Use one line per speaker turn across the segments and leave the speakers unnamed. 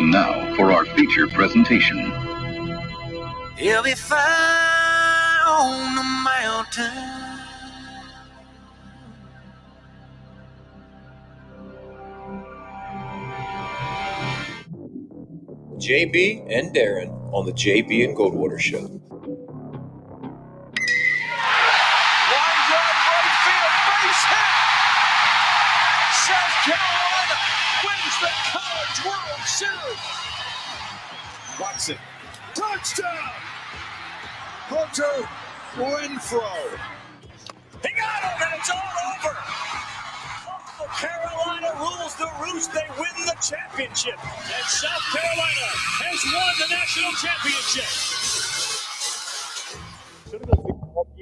And now for our feature presentation.
He'll be fine on the mountain.
JB and Darren on the JB and Goldwater Show.
Line drive right field, base hit. South Carolina wins the College World Series. Watson, touchdown. Hunter Renfrow. He got him, and it's all over. Carolina rules the roost. They win the championship. And South Carolina has won the national championship.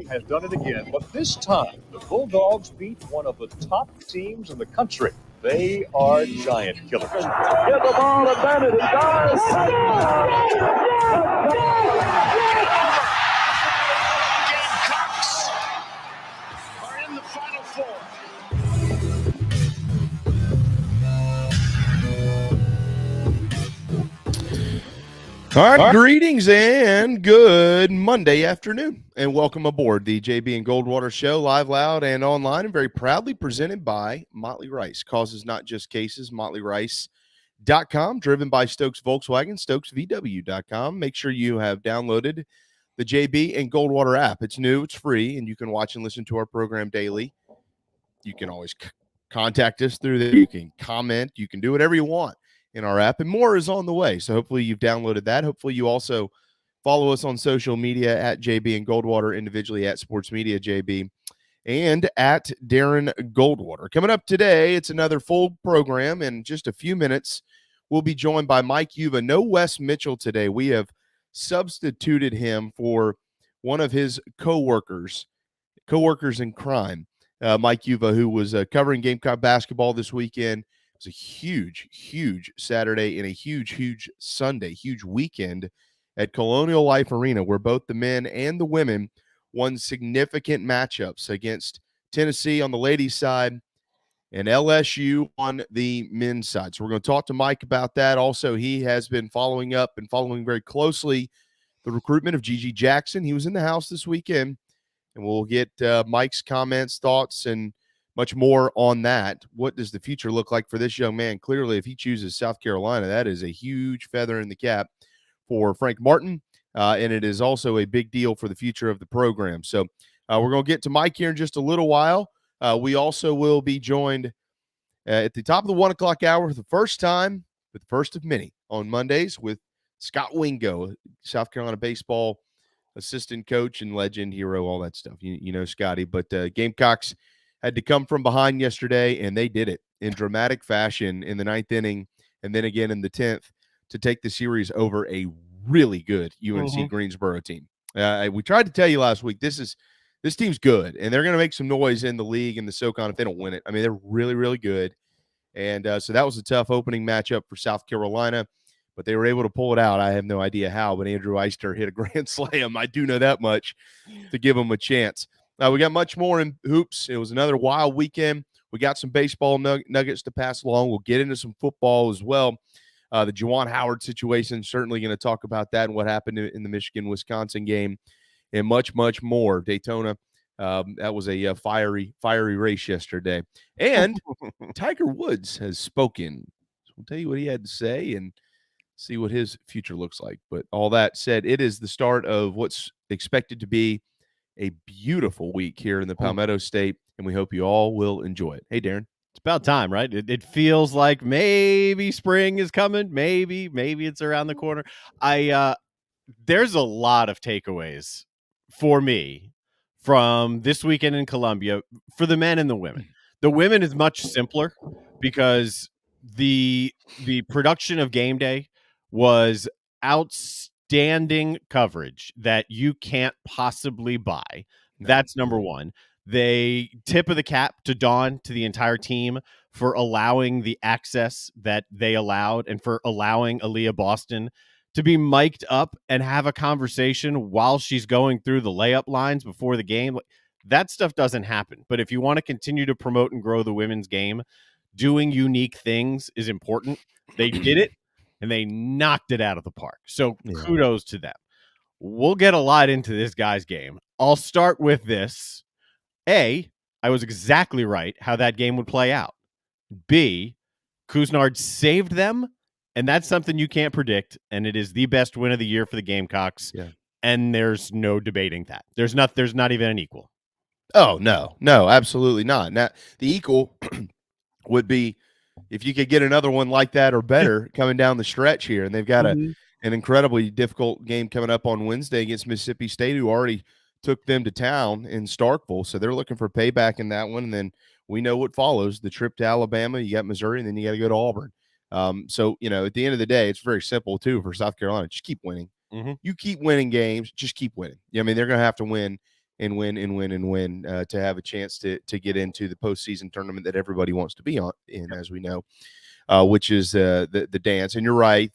Has done it again, but this time the Bulldogs beat one of the top teams in the country. They are giant killers. Get the ball to Bennett. He does.
Gamecocks are in the Final Four.
All right, greetings and good Monday afternoon, and welcome aboard the JB and Goldwater Show, live, loud, and online, and very proudly presented by Motley Rice. Causes not just cases, MotleyRice.com, driven by Stokes Volkswagen, StokesVW.com. Make sure you have downloaded the JB and Goldwater app. It's new, it's free, and you can watch and listen to our program daily. You can always contact us through there. You can comment. You can do whatever you want in our app, and more is on the way. So hopefully you've downloaded that. Hopefully you also follow us on social media at JB and Goldwater, individually at Sports Media JB and at Darren Goldwater. Coming up today, it's another full program. In just a few minutes, we'll be joined by Mike Uva. No Wes Mitchell today. We have substituted him for one of his coworkers in crime, Mike Uva, who was covering Gamecock basketball this weekend. It was a huge Saturday and a huge Sunday, huge weekend at Colonial Life Arena, where both the men and the women won significant matchups against Tennessee on the ladies' side and LSU on the men's side. So we're going to talk to Mike about that. Also, he has been following very closely the recruitment of Gigi Jackson. He was in the house this weekend, and we'll get Mike's comments, thoughts, and much more on that. What does the future look like for this young man? Clearly, if he chooses South Carolina, that is a huge feather in the cap for Frank Martin, and it is also a big deal for the future of the program. So we're going to get to Mike here in just a little while. We also will be joined at the top of the 1 o'clock hour for the first time, with the first of many, on Mondays with Scott Wingo, South Carolina baseball assistant coach and legend, hero, all that stuff. You know Scotty, but Gamecocks had to come from behind yesterday, and they did it in dramatic fashion in the 9th inning and then again in the 10th to take the series over a really good UNC Greensboro team. We tried to tell you last week, this team's good, and they're going to make some noise in the league and the SoCon if they don't win it. I mean, they're really, really good. And so that was a tough opening matchup for South Carolina, but they were able to pull it out. I have no idea how, but Andrew Eister hit a grand slam. I do know that much to give them a chance. We got much more in hoops. It was another wild weekend. We got some baseball nuggets to pass along. We'll get into some football as well. The Juwan Howard situation, certainly going to talk about that and what happened in the Michigan-Wisconsin game, and much more. Daytona, that was a fiery race yesterday. And Tiger Woods has spoken. So we'll tell you what he had to say and see what his future looks like. But all that said, it is the start of what's expected to be a beautiful week here in the Palmetto State, and we hope you all will enjoy it. Hey, Darren.
It's about time, right? It feels like maybe spring is coming. Maybe it's around the corner. There's a lot of takeaways for me from this weekend in Columbia for the men and the women. The women is much simpler because the production of game day was outstanding coverage that you can't possibly buy. That's number one. They tip of the cap to Dawn, to the entire team, for allowing the access that they allowed and for allowing Aaliyah Boston to be mic'd up and have a conversation while she's going through the layup lines before the game. That stuff doesn't happen. But if you want to continue to promote and grow the women's game, doing unique things is important. They did it. and they knocked it out of the park. So kudos to them. We'll get a lot into this guy's game. I'll start with this. A, I was exactly right how that game would play out. B, Couisnard saved them, and that's something you can't predict, and it is the best win of the year for the Gamecocks, and there's no debating that. There's not even an equal.
Oh, no, absolutely not. Now, the equal would be if you could get another one like that or better coming down the stretch here, and they've got an incredibly difficult game coming up on Wednesday against Mississippi State, who already took them to town in Starkville, so they're looking for payback in that one, and then we know what follows. The trip to Alabama, you got Missouri, and then you got to go to Auburn. So, at the end of the day, it's very simple, too, for South Carolina. Just keep winning. You keep winning games. Just keep winning. I mean, they're going to have to win and win to have a chance to get into the postseason tournament that everybody wants to be in, as we know, which is the dance. And you're right.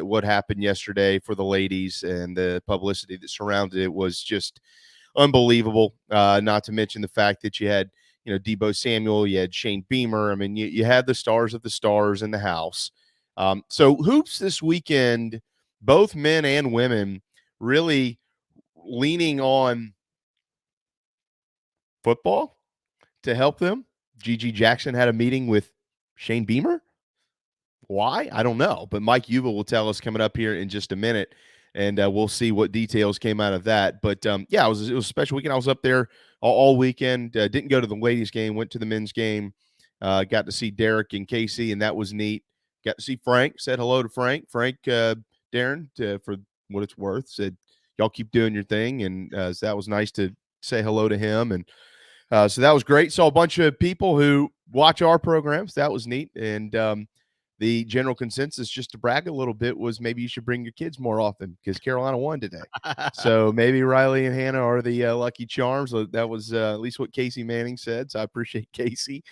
What happened yesterday for the ladies and the publicity that surrounded it was just unbelievable, not to mention the fact that you had Debo Samuel, you had Shane Beamer. I mean, you had the stars of the stars in the house. So hoops this weekend, both men and women, really leaning on football to help them. Gigi Jackson had a meeting with Shane Beamer. Why? I don't know. But Mike Uva will tell us coming up here in just a minute, and we'll see what details came out of that. But, it was a special weekend. I was up there all weekend. Didn't go to the ladies' game, went to the men's game. Got to see Derek and Casey, and that was neat. Got to see Frank. Said hello to Frank. Frank, Darren, for what it's worth, said, y'all keep doing your thing. And so that was nice to say hello to him. And so that was great. Saw a bunch of people who watch our programs. That was neat. And the general consensus, just to brag a little bit, was maybe you should bring your kids more often because Carolina won today. So maybe Riley and Hannah are the lucky charms. That was at least what Casey Manning said. So I appreciate Casey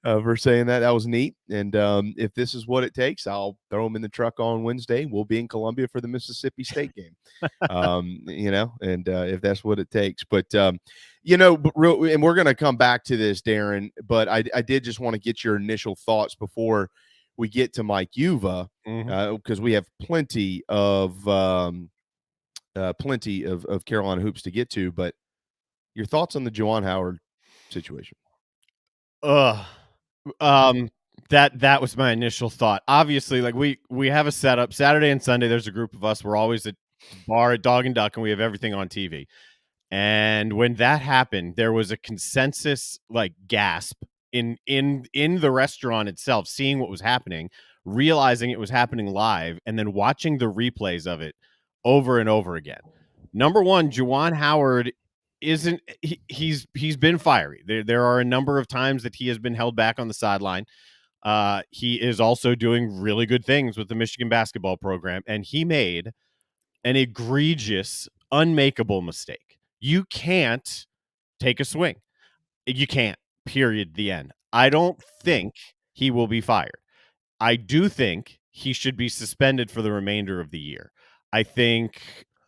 for saying that. That was neat. And if this is what it takes, I'll throw them in the truck on Wednesday. We'll be in Columbia for the Mississippi State game. And if that's what it takes. But, and we're going to come back to this, Darren, but I did just want to get your initial thoughts before we get to Mike Uva, because we have plenty of Carolina hoops to get to. But your thoughts on the Juwan Howard situation?
That was my initial thought. Obviously, like we have a setup Saturday and Sunday. There's a group of us. We're always at bar at Dog and Duck, and we have everything on TV. And when that happened, there was a consensus gasp in the restaurant itself, seeing what was happening, realizing it was happening live, and then watching the replays of it over and over again. Number one, Juwan Howard he's been fiery. There are a number of times that he has been held back on the sideline. He is also doing really good things with the Michigan basketball program, and he made an egregious, unmakeable mistake. You can't take a swing. You can't. Period. The end. I don't think he will be fired. I do think he should be suspended for the remainder of the year. I think,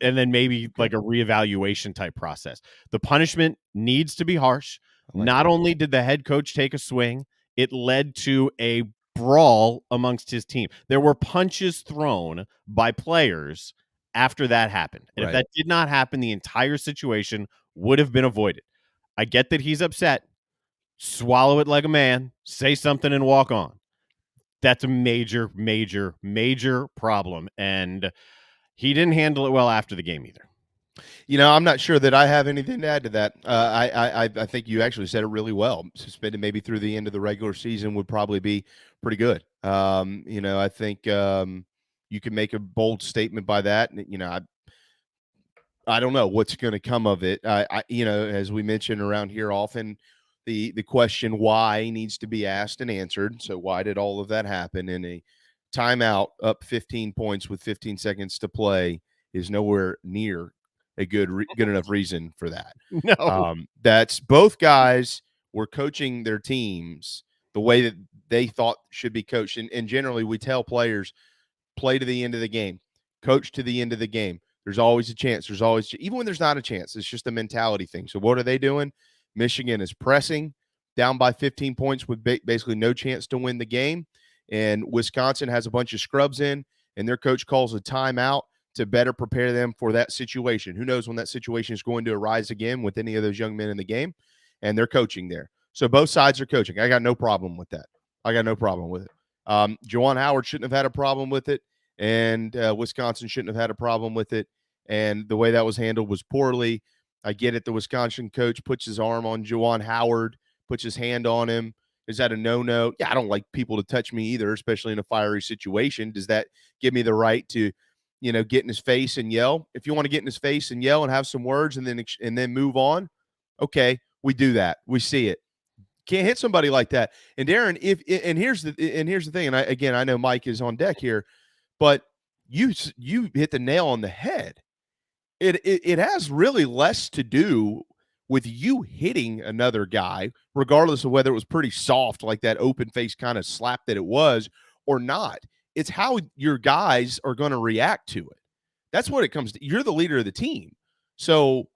and then maybe like a reevaluation type process. The punishment needs to be harsh. Not only did the head coach take a swing, it led to a brawl amongst his team. There were punches thrown by players after that happened. And if that did not happen, the entire situation would have been avoided. I get that he's upset. Swallow it like a man, say something and walk on. That's a major, major, major problem. And he didn't handle it well after the game either.
I'm not sure that I have anything to add to that. I think you actually said it really well. Suspended maybe through the end of the regular season would probably be pretty good. I think you can make a bold statement by that. I don't know what's going to come of it. As we mentioned around here often, the question why needs to be asked and answered. So why did all of that happen? In a timeout up 15 points with 15 seconds to play is nowhere near a good enough reason for that.
No.
That's both guys were coaching their teams the way that they thought should be coached. And generally we tell players, play to the end of the game, coach to the end of the game. There's always a chance. Even when there's not a chance, it's just a mentality thing. So what are they doing? Michigan is pressing down by 15 points with basically no chance to win the game. And Wisconsin has a bunch of scrubs in, and their coach calls a timeout to better prepare them for that situation. Who knows when that situation is going to arise again with any of those young men in the game, and they're coaching there. So both sides are coaching. I got no problem with that. I got no problem with it. Juwan Howard shouldn't have had a problem with it, and Wisconsin shouldn't have had a problem with it, and the way that was handled was poorly. I get it. The Wisconsin coach puts his arm on Juwan Howard, puts his hand on him. Is that a no-no? Yeah, I don't like people to touch me either, especially in a fiery situation. Does that give me the right to get in his face and yell? If you want to get in his face and yell and have some words and then move on, okay, we do that. We see it. Can't hit somebody like that. And Darren, here's the thing. And I know Mike is on deck here, but you hit the nail on the head. It has really less to do with you hitting another guy, regardless of whether it was pretty soft, like that open face kind of slap that it was, or not. It's how your guys are going to react to it. That's what it comes to. You're the leader of the team. So,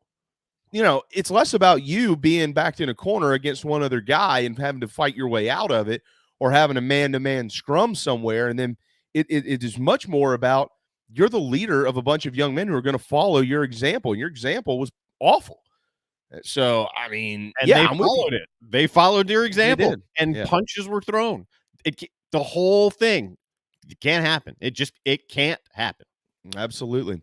it's less about you being backed in a corner against one other guy and having to fight your way out of it, or having a man-to-man scrum somewhere. And then it is much more about you're the leader of a bunch of young men who are going to follow your example. And your example was awful. So, I mean,
and they followed it. They followed your example, and punches were thrown. The whole thing. It can't happen. It can't happen.
Absolutely.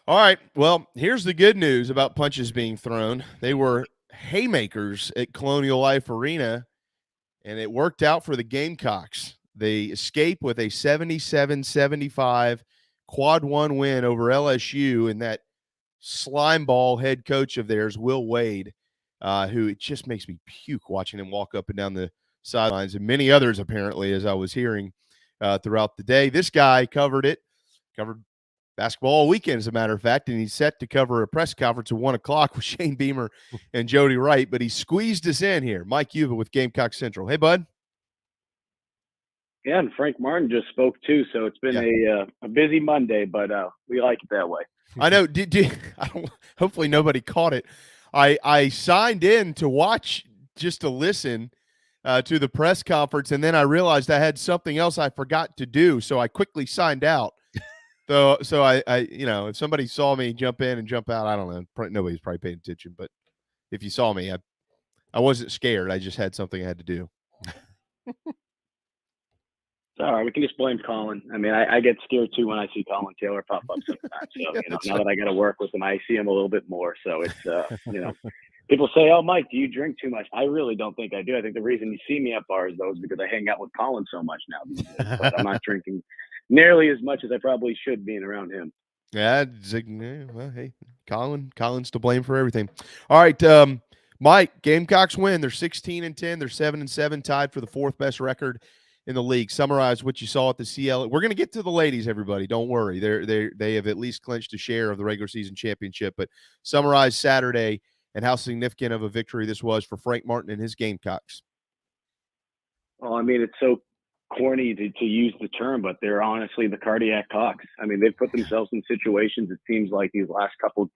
All right. Well, here's the good news about punches being thrown. They were haymakers at Colonial Life Arena, and it worked out for the Gamecocks. They escape with a 77-75 quad one win over LSU, and that slime ball head coach of theirs, Will Wade, who it just makes me puke watching him walk up and down the sidelines, and many others apparently, as I was hearing throughout the day. This guy covered basketball all weekend, as a matter of fact, and he's set to cover a press conference at 1:00 with Shane Beamer and Jody Wright, but he squeezed us in here. Mike Uva with Gamecock Central. Hey, bud.
Yeah, and Frank Martin just spoke too, so it's been a busy Monday, but we like it that way.
I know. Hopefully nobody caught it. I signed in to watch, just to listen to the press conference, and then I realized I had something else I forgot to do, so I quickly signed out. So I if somebody saw me jump in and jump out, I don't know. Nobody's probably paying attention, but if you saw me, I wasn't scared. I just had something I had to do.
All right, we can just blame Colin. I mean, I get scared too when I see Colin Taylor pop up sometimes. So now that I got to work with him, I see him a little bit more. So it's people say, "Oh, Mike, do you drink too much?" I really don't think I do. I think the reason you see me at bars though is because I hang out with Colin so much now these days. But I'm not drinking nearly as much as I probably should being around him.
Yeah, well, hey, Colin's to blame for everything. All right, Mike, Gamecocks win. They're 16-10. They're 7-7, tied for the fourth best record in the league. Summarize what you saw at the CL. We're going to get to the ladies, everybody. Don't worry. They have at least clinched a share of the regular season championship. But summarize Saturday and how significant of a victory this was for Frank Martin and his Gamecocks.
Well, I mean, it's so corny to use the term, but they're honestly the cardiac cocks. I mean, they've put themselves in situations, it seems like these last couple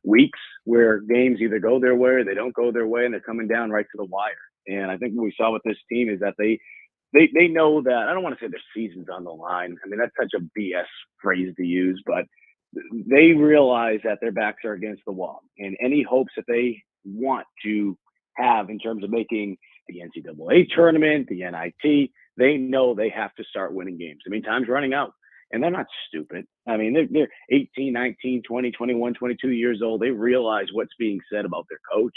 weeks, where games either go their way or they don't go their way, and they're coming down right to the wire. And I think what we saw with this team is that they know that, I don't want to say their season's on the line. I mean, that's such a BS phrase to use, but they realize that their backs are against the wall, and any hopes that they want to have in terms of making the NCAA tournament, the NIT, they know they have to start winning games. I mean, time's running out, and they're not stupid. I mean, they're 18, 19, 20, 21, 22 years old. They realize what's being said about their coach.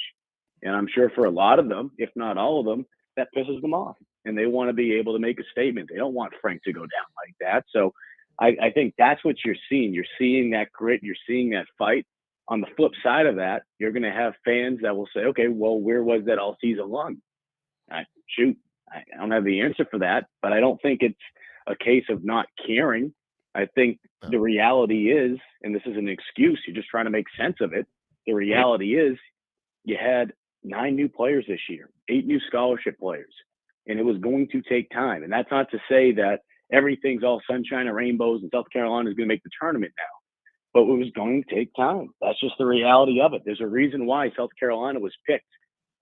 And I'm sure for a lot of them, if not all of them, that pisses them off. And they want to be able to make a statement. They don't want Frank to go down like that. So I think that's what you're seeing. You're seeing that grit. You're seeing that fight. On the flip side of that, you're going to have fans that will say, okay, well, where was that all season long? I don't have the answer for that, but I don't think it's a case of not caring. I think the reality is, and this is an excuse, you're just trying to make sense of it. The reality is you had 9 new players this year, 8 new scholarship players, and it was going to take time. And that's not to say that everything's all sunshine and rainbows and South Carolina is going to make the tournament now, but it was going to take time. That's just the reality of it. There's a reason why South Carolina was picked,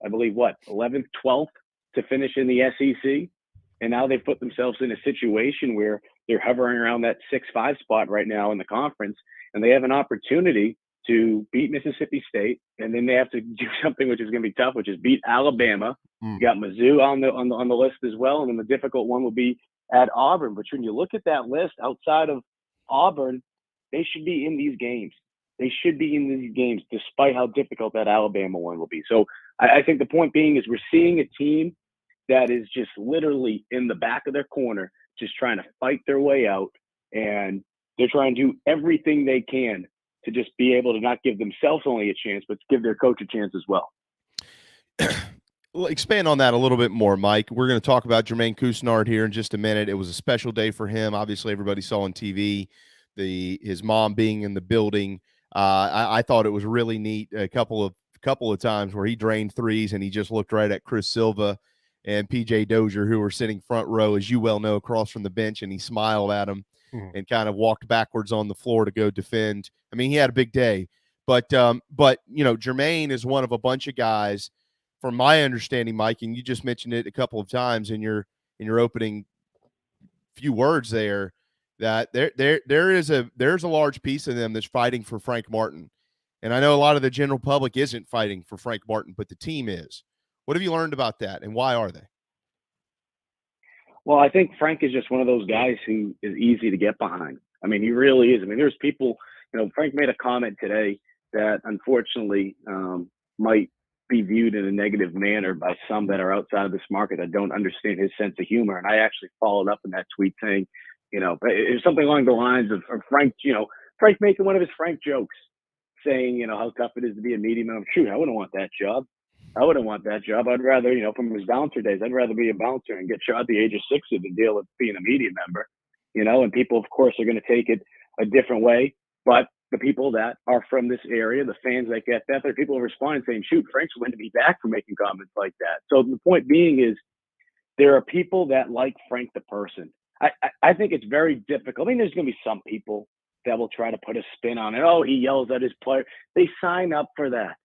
I believe, 11th, 12th to finish in the SEC. And now they've put themselves in a situation where they're hovering around that 6-5 spot right now in the conference, and they have an opportunity to beat Mississippi State, and then they have to do something which is going to be tough, which is beat Alabama. You got Mizzou on the list as well, and then the difficult one will be at Auburn. But when you look at that list outside of Auburn, they should be in these games. They should be in these games, despite how difficult that Alabama one will be. So I think the point being is we're seeing a team that is just literally in the back of their corner, just trying to fight their way out, and they're trying to do everything they can to just be able to not give themselves only a chance, but to give their coach a chance as well.
Well, expand on that a little bit more, Mike. We're going to talk about Jermaine Cousnard here in just a minute. It was a special day for him. Obviously, everybody saw on TV his mom being in the building. I thought it was really neat. A couple of times where he drained threes and he just looked right at Chris Silva and PJ Dozier, who were sitting front row, as you well know, across from the bench, and he smiled at him and kind of walked backwards on the floor to go defend. I mean, he had a big day, but Jermaine is one of a bunch of guys, from my understanding, Mike, and you just mentioned it a couple of times in your opening few words there, that there's a large piece of them that's fighting for Frank Martin. And I know a lot of the general public isn't fighting for Frank Martin, but the team is. What have you learned about that, and why are they?
Well, I think Frank is just one of those guys who is easy to get behind. I mean, he really is. I mean, there's people, Frank made a comment today that unfortunately might be viewed in a negative manner by some that are outside of this market that don't understand his sense of humor. And I actually followed up in that tweet saying, it was something along the lines of Frank, Frank making one of his Frank jokes, saying, how tough it is to be a media member. Shoot, I wouldn't want that job. I wouldn't want that job. I'd rather, from his bouncer days, I'd rather be a bouncer and get shot at the age of 60 than deal with being a media member, and people, of course, are going to take it a different way. But the people that are from this area, the fans that get that, there are people responding saying, shoot, Frank's going to be back for making comments like that. So the point being is there are people that like Frank the person. I think it's very difficult. I mean, there's going to be some people that will try to put a spin on it. Oh, he yells at his player. They sign up for that.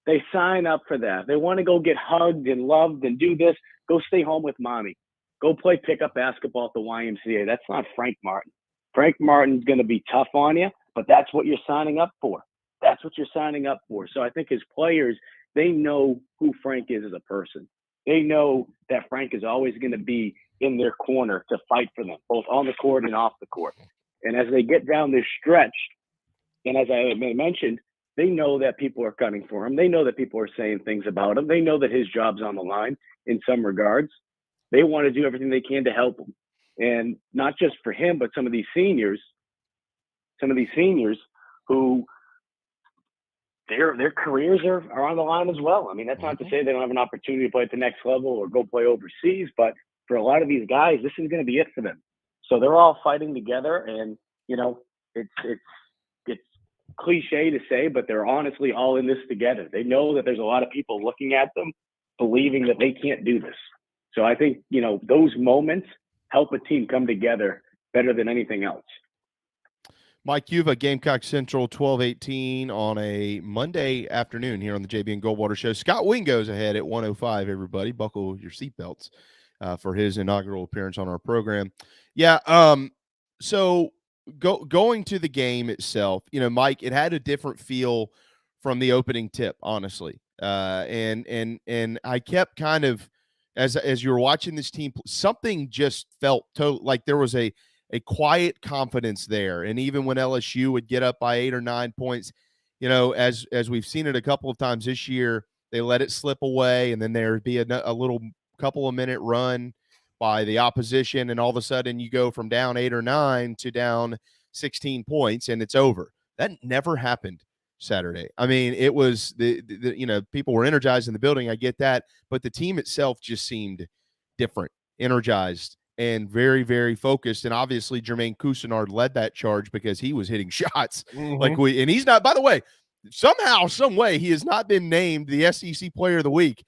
They sign up for that. They want to go get hugged and loved and do this. Go stay home with mommy. Go play pickup basketball at the YMCA. That's not Frank Martin. Frank Martin's going to be tough on you, but that's what you're signing up for. That's what you're signing up for. So I think his players, they know who Frank is as a person. They know that Frank is always going to be in their corner to fight for them, both on the court and off the court. And as they get down this stretch, and as I mentioned, they know that people are gunning for him. They know that people are saying things about him. They know that his job's on the line in some regards. They want to do everything they can to help him. And not just for him, but some of these seniors who their careers are on the line as well. I mean, that's not to say they don't have an opportunity to play at the next level or go play overseas, but for a lot of these guys, this is going to be it for them. So they're all fighting together, and it's cliche to say, but they're honestly all in this together. They know that there's a lot of people looking at them, believing that they can't do this. So I think, those moments help a team come together better than anything else.
Mike Yuva, Gamecock Central, 12:18 on a Monday afternoon here on the JB and Goldwater Show. Scott Wingo's ahead at 1:05, everybody. Buckle your seatbelts for his inaugural appearance on our program. Yeah, so going to the game itself, Mike, it had a different feel from the opening tip, honestly. And I kept kind of, as you were watching this team, something just felt like there was a quiet confidence there. And even when LSU would get up by 8 or 9 points, as we've seen it a couple of times this year, they let it slip away, and then there'd be a little couple of minute run by the opposition, and all of a sudden you go from down 8 or 9 to down 16 points, and it's over. That never happened Saturday. I mean, it was the people were energized in the building. I get that, but the team itself just seemed different, energized, and very, very focused. And obviously Jermaine Cousnard led that charge because he was hitting shots and he's not, by the way, somehow, some way, he has not been named the SEC Player of the Week.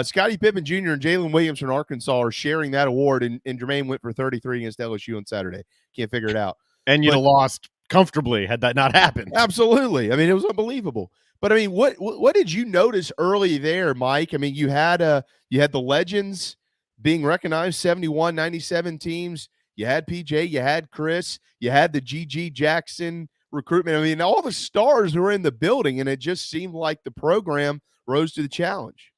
Scottie Pippen Jr. and Jalen Williams from Arkansas are sharing that award, and Jermaine went for 33 against LSU on Saturday. Can't figure it out.
And you'd have lost comfortably had that not happened.
Absolutely. I mean, it was unbelievable. But I mean, what did you notice early there, Mike? I mean, you had the legends being recognized, 71, 97 teams. You had PJ, you had Chris, you had the GG Jackson recruitment. I mean, all the stars were in the building, and it just seemed like the program rose to the challenge.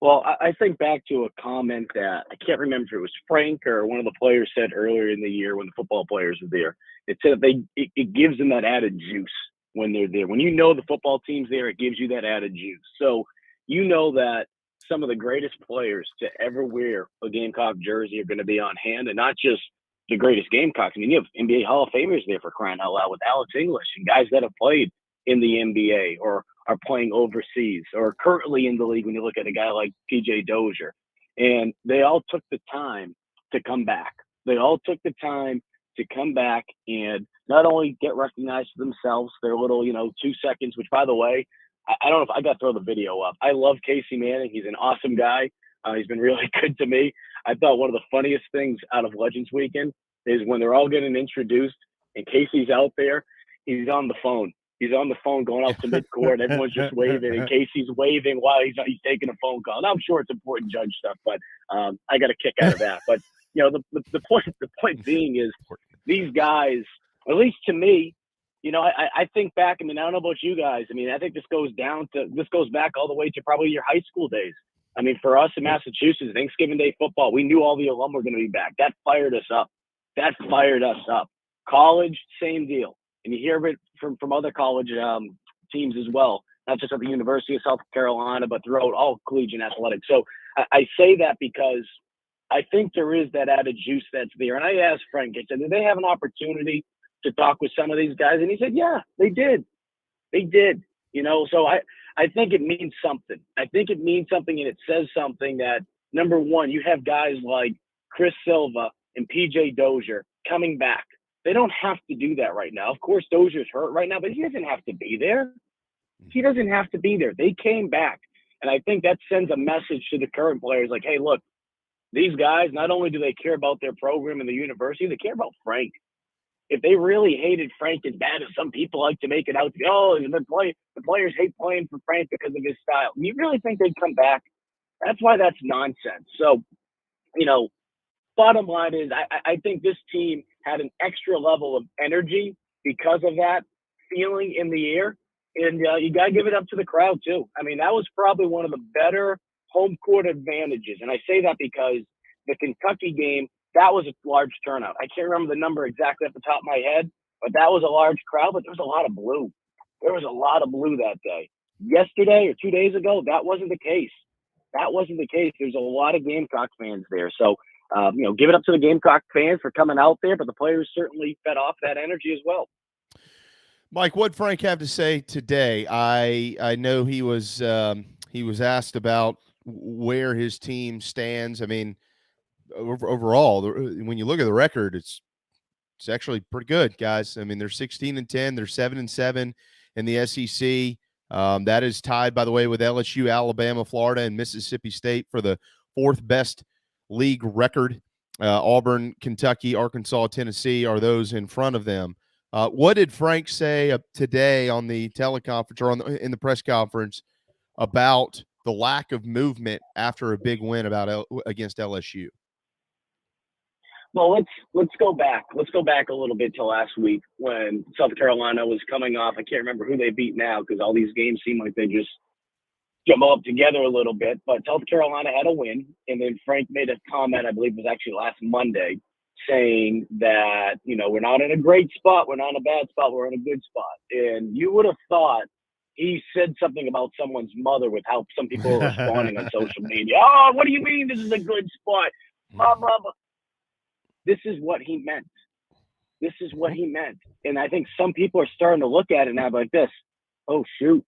Well, I think back to a comment that I can't remember if it was Frank or one of the players said earlier in the year when the football players were there. It said it gives them that added juice when they're there. When you know the football team's there, it gives you that added juice. So you know that some of the greatest players to ever wear a Gamecock jersey are going to be on hand, and not just the greatest Gamecocks. I mean, you have NBA Hall of Famers there for crying out loud with Alex English and guys that have played in the NBA or are playing overseas or currently in the league when you look at a guy like PJ Dozier. And they all took the time to come back. They all took the time to come back and not only get recognized for themselves, their little, 2 seconds, which, by the way, I don't know if I got to throw the video up. I love Casey Manning. He's an awesome guy. He's been really good to me. I thought one of the funniest things out of Legends Weekend is when they're all getting introduced and Casey's out there, he's on the phone. He's on the phone going out to midcourt. Everyone's just waving, and Casey's waving while he's taking a phone call. And I'm sure it's important judge stuff, but I got a kick out of that. But the point being is these guys, at least to me, I think back. I mean, I don't know about you guys. I mean, I think this goes back all the way to probably your high school days. I mean, for us in Massachusetts, Thanksgiving Day football, we knew all the alum were going to be back. That fired us up. College, same deal. And you hear it from other college teams as well, not just at the University of South Carolina, but throughout all collegiate athletics. So I say that because I think there is that added juice that's there. And I asked Frank, I said, did they have an opportunity to talk with some of these guys? And he said, yeah, they did. They did. So I think it means something. I think it means something, and it says something that, number one, you have guys like Chris Silva and PJ Dozier coming back. They don't have to do that right now. Of course, Dozier's hurt right now, but he doesn't have to be there. He doesn't have to be there. They came back. And I think that sends a message to the current players like, hey, look, these guys, not only do they care about their program and the university, they care about Frank. If they really hated Frank as bad as some people like to make it out to be, the players hate playing for Frank because of his style. You really think they'd come back? That's why that's nonsense. So, bottom line is I think this team had an extra level of energy because of that feeling in the air. And you got to give it up to the crowd, too. I mean, that was probably one of the better home court advantages. And I say that because the Kentucky game, that was a large turnout. I can't remember the number exactly off the top of my head, but that was a large crowd, but there was a lot of blue. There was a lot of blue that day. Yesterday or 2 days ago, that wasn't the case. There's a lot of Gamecock fans there. So, give it up to the Gamecock fans for coming out there, but the players certainly fed off that energy as well.
Mike, what'd Frank have to say today? I know he was asked about where his team stands. I mean, overall, when you look at the record, it's actually pretty good, guys. I mean, they're 16-10, they're 7-7 in the SEC. That is tied, by the way, with LSU, Alabama, Florida, and Mississippi State for the fourth best league record. Auburn, Kentucky, Arkansas, Tennessee are those in front of them. What did Frank say today on the teleconference or in the press conference about the lack of movement after a big win against LSU?
Well, let's go back. Let's go back a little bit to last week when South Carolina was coming off. I can't remember who they beat now because all these games seem like they just jumble up together a little bit. But South Carolina had a win, and then Frank made a comment, I believe it was actually last Monday, saying that, we're not in a great spot, we're not in a bad spot, we're in a good spot. And you would have thought he said something about someone's mother with how some people are responding on social media. Oh, what do you mean this is a good spot? Blah, blah, blah. This is what he meant. And I think some people are starting to look at it now like this. Oh, shoot,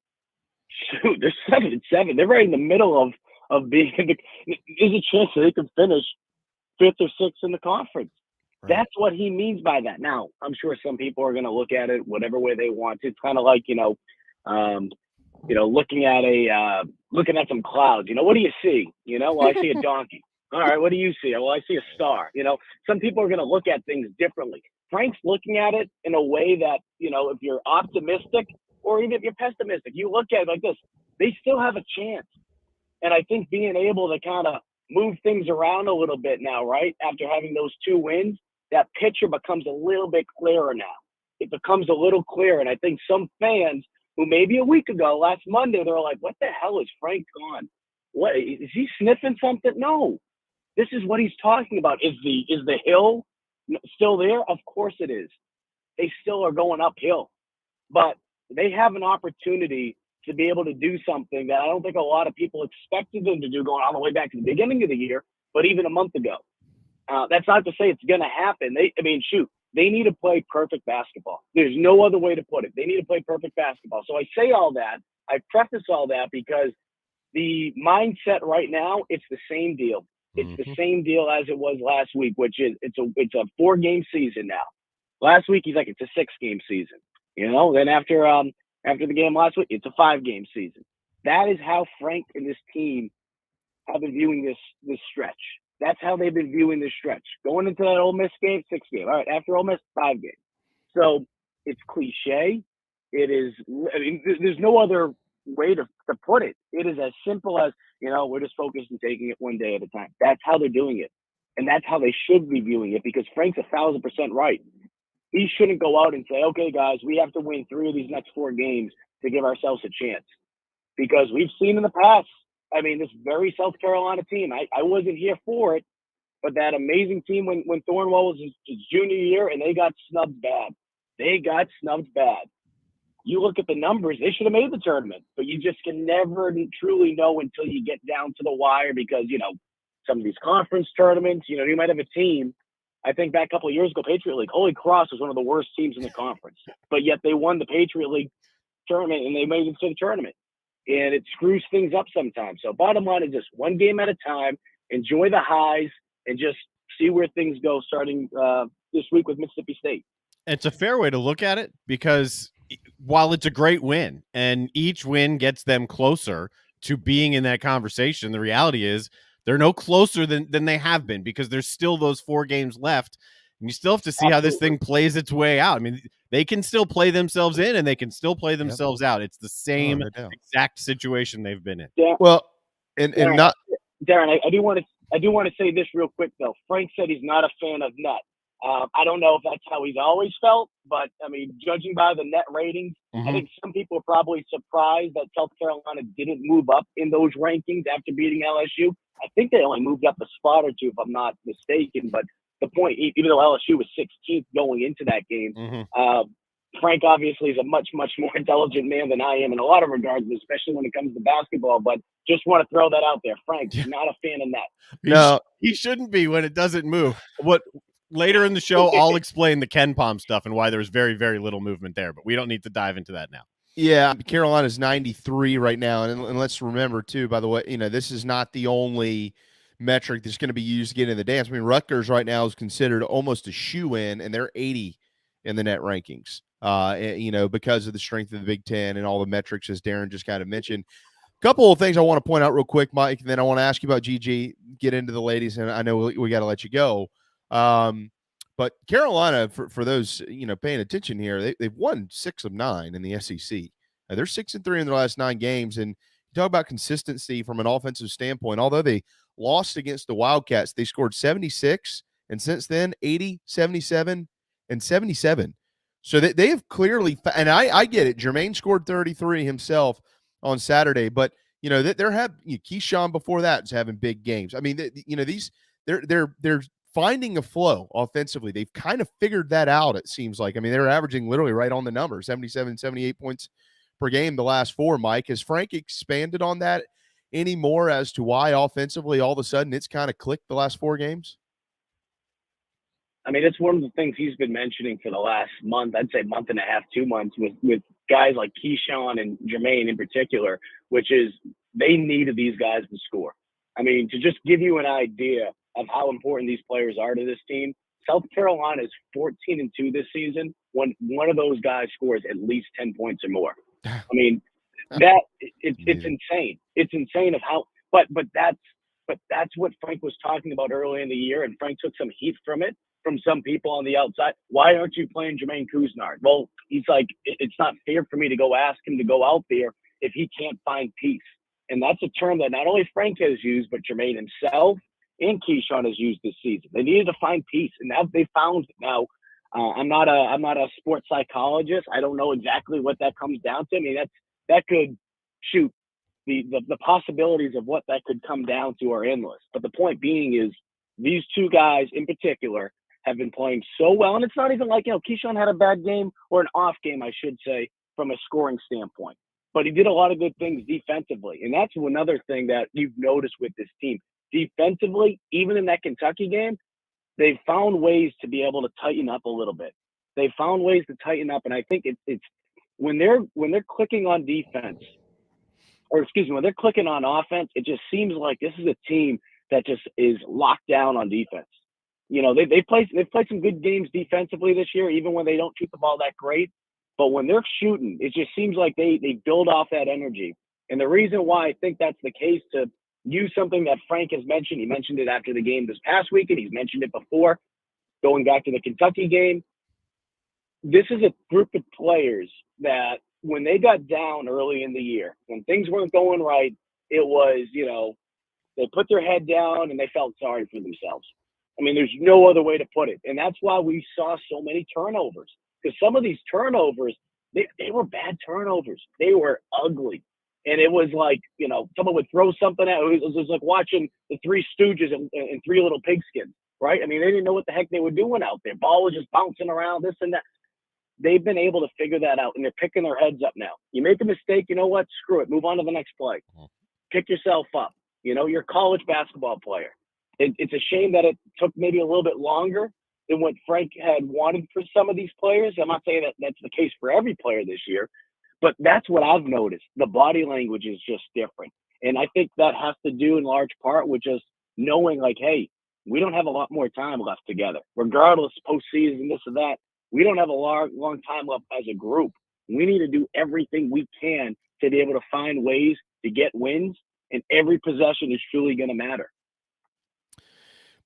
they're 7-7. They're right in the middle of being there's a chance that they could finish 5th or 6th in the conference. Right. That's what he means by that. Now, I'm sure some people are going to look at it whatever way they want. It's kind of like, looking at some clouds. What do you see? Well, I see a donkey. All right, what do you see? Well, I see a star. Some people are going to look at things differently. Frank's looking at it in a way that, if you're optimistic or even if you're pessimistic, you look at it like this. They still have a chance. And I think being able to kind of move things around a little bit now, right? After having those 2 wins, that picture becomes a little bit clearer now. It becomes a little clearer. And I think some fans who maybe a week ago, last Monday, they were like, what the hell is Frank on? What, is he sniffing something? No. This is what he's talking about. Is the hill still there? Of course it is. They still are going uphill. But they have an opportunity to be able to do something that I don't think a lot of people expected them to do going all the way back to the beginning of the year, but even a month ago. That's not to say it's going to happen. They need to play perfect basketball. There's no other way to put it. They need to play perfect basketball. So I say all that. I preface all that because the mindset right now, it's the same deal. It's the same deal as it was last week, which is it's a 4-game season now. Last week, he's like, it's a 6-game season. Then after the game last week, it's a 5-game season. That is how Frank and this team have been viewing this stretch. That's how they've been viewing this stretch. Going into that Ole Miss game, 6-game. All right, after Ole Miss, 5 games. So it's cliche. It is. I mean, there's no other way to put it. It is as simple as, we're just focused on taking it one day at a time. That's how they're doing it. And that's how they should be viewing it, because Frank's 1,000% right. He shouldn't go out and say, okay, guys, we have to win 3 of these next 4 games to give ourselves a chance. Because we've seen in the past, I mean, this very South Carolina team, I wasn't here for it, but that amazing team when Thornwell was his junior year, and they got snubbed bad. They got snubbed bad. You look at the numbers, they should have made the tournament, but you just can never truly know until you get down to the wire, because, some of these conference tournaments, you might have a team. I think back a couple of years ago, Patriot League, Holy Cross was one of the worst teams in the conference, but yet they won the Patriot League tournament and they made it to the tournament. And it screws things up sometimes. So bottom line is just 1 game at a time, enjoy the highs, and just see where things go starting this week with Mississippi State.
It's a fair way to look at it, because while it's a great win and each win gets them closer to being in that conversation, the reality is they're no closer than they have been, because there's still those 4 games left. And you still have to see how this thing plays its way out. I mean, they can still play themselves in and they can still play themselves out. It's the same exact situation they've been in.
Yeah.
Well, and
Darren, I do want to say this real quick though. Frank said he's not a fan of net. I don't know if that's how he's always felt, but I mean, judging by the net ratings, I think some people are probably surprised that South Carolina didn't move up in those rankings after beating LSU. I think they only moved up a spot or 2, if I'm not mistaken. But the point, even though LSU was 16th going into that game, Frank obviously is a much, much more intelligent man than I am in a lot of regards, especially when it comes to basketball. But just want to throw that out there. Frank's not a fan of that.
No,
he shouldn't be when it doesn't move. Later in the show, I'll explain the Ken Palm stuff and why there's very, very little movement there, but we don't need to dive into that now.
Yeah, Carolina's 93 right now, and let's remember too, by the way, this is not the only metric that's going to be used to get in the dance. I mean, Rutgers right now is considered almost a shoe-in, and they're 80 in the net rankings, because of the strength of the Big Ten and all the metrics, as Darren just kind of mentioned. A couple of things I want to point out real quick, Mike, and then I want to ask you about GG, get into the ladies, and I know we got to let you go. But Carolina, for those paying attention here, they've won 6 of 9 in the SEC. They're 6-3 in their last 9 games, and talk about consistency from an offensive standpoint. Although they lost against the Wildcats, they scored 76, and since then 80, 77, and 77. So they have clearly, and I get it. Jermaine scored 33 himself on Saturday, but they're Keyshawn before that is having big games. I mean, they're finding a flow offensively. They've kind of figured that out, it seems like. I mean, they're averaging literally right on the number, 77, 78 points per game the last 4, Mike. Has Frank expanded on that anymore as to why offensively all of a sudden it's kind of clicked the last 4 games?
I mean, it's one of the things he's been mentioning for the last month, I'd say month and a half, 2 months, with guys like Keyshawn and Jermaine in particular, which is they needed these guys to score. I mean, to just give you an idea of how important these players are to this team, South Carolina is 14-2 this season when one of those guys scores at least 10 points or more. I mean, it's insane. It's insane of how, but that's what Frank was talking about early in the year, and Frank took some heat from some people on the outside. Why aren't you playing Jermaine Cousnard? Well, he's like, it's not fair for me to go ask him to go out there if he can't find peace. And that's a term that not only Frank has used, but Jermaine himself and Keyshawn has used this season. They needed to find peace, and now they found it. Now, I'm not a sports psychologist. I don't know exactly what that comes down to. I mean, that could shoot the possibilities of what that could come down to are endless. But the point being is these two guys in particular have been playing so well, and it's not even like, Keyshawn had a bad game or an off game, I should say, from a scoring standpoint. But he did a lot of good things defensively, and that's another thing that you've noticed with this team. Defensively, even in that Kentucky game, they've found ways to be able to tighten up a little bit. They found ways to tighten up, and I think it's when they're clicking on defense, or excuse me, when they're clicking on offense, it just seems like this is a team that just is locked down on defense. They've played some good games defensively this year, even when they don't shoot the ball that great. But when they're shooting, it just seems like they build off that energy. And the reason why I think that's the case, to use something that Frank has mentioned, he mentioned it after the game this past weekend, he's mentioned it before, going back to the Kentucky game. This is a group of players that when they got down early in the year, when things weren't going right, it was, they put their head down and they felt sorry for themselves. I mean, there's no other way to put it. And that's why we saw so many turnovers. Because some of these turnovers, they were bad turnovers. They were ugly. And it was like, someone would throw something out. It was like watching the Three Stooges and Three Little Pigskins, right? I mean, they didn't know what the heck they were doing out there. Ball was just bouncing around, this and that. They've been able to figure that out, and they're picking their heads up now. You make a mistake, you know what? Screw it. Move on to the next play. Pick yourself up. You're a college basketball player. It's a shame that it took maybe a little bit longer than what Frank had wanted for some of these players. I'm not saying that that's the case for every player this year, but that's what I've noticed. The body language is just different. And I think that has to do in large part with just knowing, like, hey, we don't have a lot more time left together. Regardless, postseason, this or that, we don't have a long time left as a group. We need to do everything we can to be able to find ways to get wins, and every possession is truly going to matter.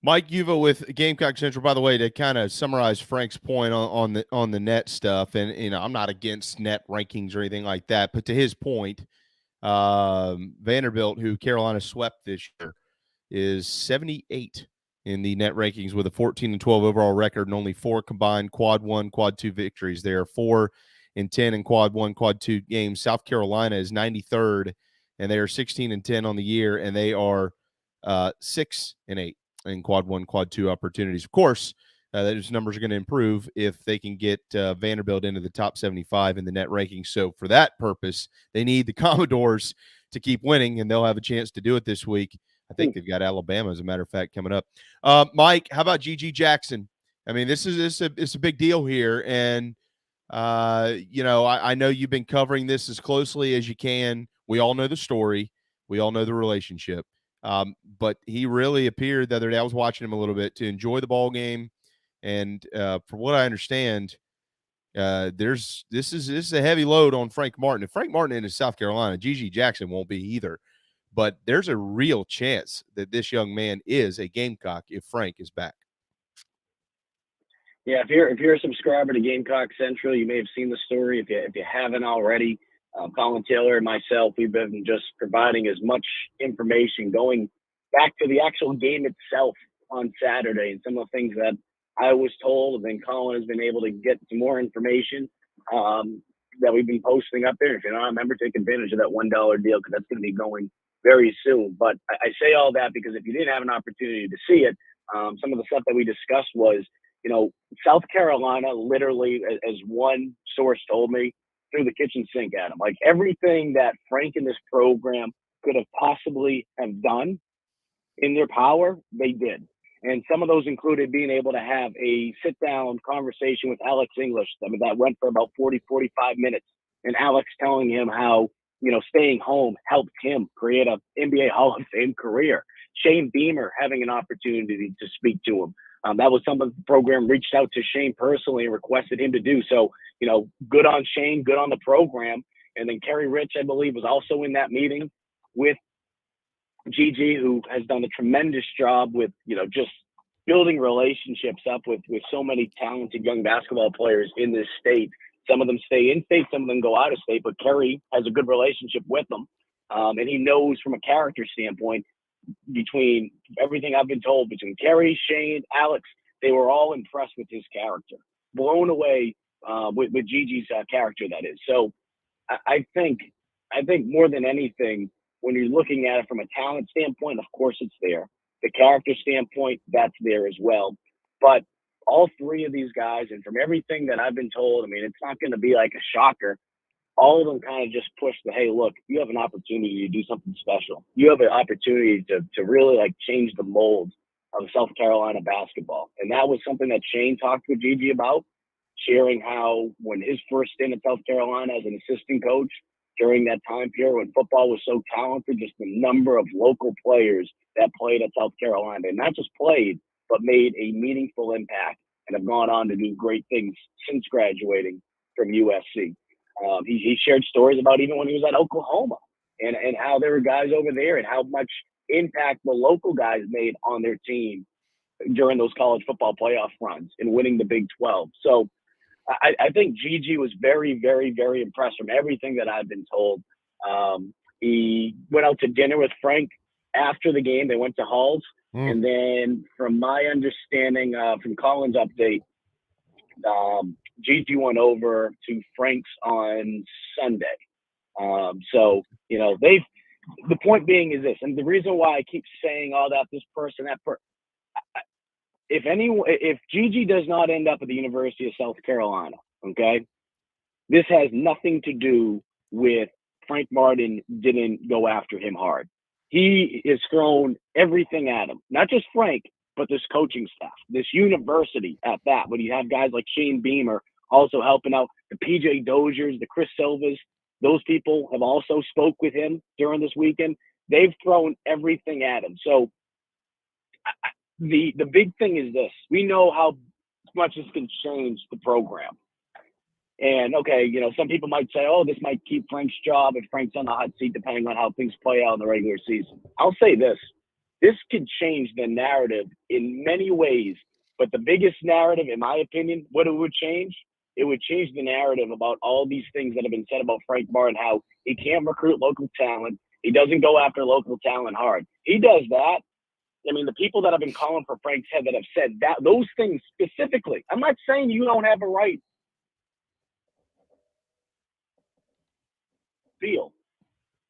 Mike Uva with Gamecock Central, by the way, to kind of summarize Frank's point on the net stuff, and I'm not against net rankings or anything like that, but to his point, Vanderbilt, who Carolina swept this year, is 78 in the net rankings with a 14-12 overall record and only 4 combined quad 1, quad 2 victories. They are 4-10 in quad 1, quad 2 games. South Carolina is 93rd, and they are 16-10 on the year, and they are 6-8 in quad 1, quad 2 opportunities. Of course, those numbers are going to improve if they can get Vanderbilt into the top 75 in the net rankings. So for that purpose, they need the Commodores to keep winning, and they'll have a chance to do it this week. I think they've got Alabama, as a matter of fact, coming up. Mike, how about G.G. Jackson? I mean, it's a big deal here, and I know you've been covering this as closely as you can. We all know the story. We all know the relationship. But he really appeared the other day, I was watching him a little bit, to enjoy the ball game. And from what I understand, this is a heavy load on Frank Martin. If Frank Martin is South Carolina, G.G. Jackson won't be either. But there's a real chance that this young man is a Gamecock if Frank is back.
Yeah, if you're a subscriber to Gamecock Central, you may have seen the story. If you haven't already, Colin Taylor and myself, we've been just providing as much information going back to the actual game itself on Saturday and some of the things that I was told, and then Colin has been able to get some more information that we've been posting up there. If you're not a member, take advantage of that $1 deal, because that's going to be going very soon. But I say all that because if you didn't have an opportunity to see it, some of the stuff that we discussed was, South Carolina literally, as one source told me, threw the kitchen sink at them. Like, everything that Frank and this program could have possibly have done in their power, they did. And some of those included being able to have a sit-down conversation with Alex English. I mean, that went for about 40, 45 minutes. And Alex telling him how, staying home helped him create a NBA Hall of Fame career. Shane Beamer having an opportunity to speak to him. That was something the program reached out to Shane personally and requested him to do. So, good on Shane, good on the program. And then Kerry Rich, I believe, was also in that meeting with Gigi, who has done a tremendous job with, just building relationships up with so many talented young basketball players in this state. Some of them stay in state, some of them go out of state, but Kerry has a good relationship with them. And he knows from a character standpoint, between everything I've been told, between Kerry, Shane, Alex, they were all impressed with his character, blown away with Gigi's character, that is. So I think more than anything, when you're looking at it from a talent standpoint, of course it's there. The character standpoint, that's there as well. But all three of these guys, and from everything that I've been told, I mean, it's not going to be like a shocker. All of them kind of just push the, hey, look, you have an opportunity to do something special. You have an opportunity to really like change the mold of South Carolina basketball. And that was something that Shane talked with Gigi about, sharing how when his first stint at South Carolina as an assistant coach, during that time period when football was so talented, just the number of local players that played at South Carolina, and not just played, but made a meaningful impact and have gone on to do great things since graduating from USC. He shared stories about even when he was at Oklahoma and how there were guys over there and how much impact the local guys made on their team during those college football playoff runs and winning the Big 12. So I think Gigi was very, very, very impressed from everything that I've been told. He went out to dinner with Frank after the game. They went to Hall's. And then from my understanding from Colin's update, Gigi went over to Frank's on Sunday. So, you know, the point being is this, and the reason why I keep saying all that, this person, that person, if Gigi does not end up at the University of South Carolina, okay, this has nothing to do with Frank Martin didn't go after him hard. He has thrown everything at him, not just Frank, but this coaching staff, this university at that. When you have guys like Shane Beamer also helping out, the PJ Doziers, the Chris Silvas, those people have also spoke with him during this weekend. They've thrown everything at him. So the big thing is this. We know how much this can change the program. And, okay, you know, some people might say, oh, this might keep Frank's job if Frank's on the hot seat, depending on how things play out in the regular season. I'll say this. This could change the narrative in many ways. But the biggest narrative, in my opinion, what it would change the narrative about all these things that have been said about Frank Martin, how he can't recruit local talent. He doesn't go after local talent hard. He does that. I mean, the people that have been calling for Frank's head that have said that, those things specifically, I'm not saying you don't have a right feel,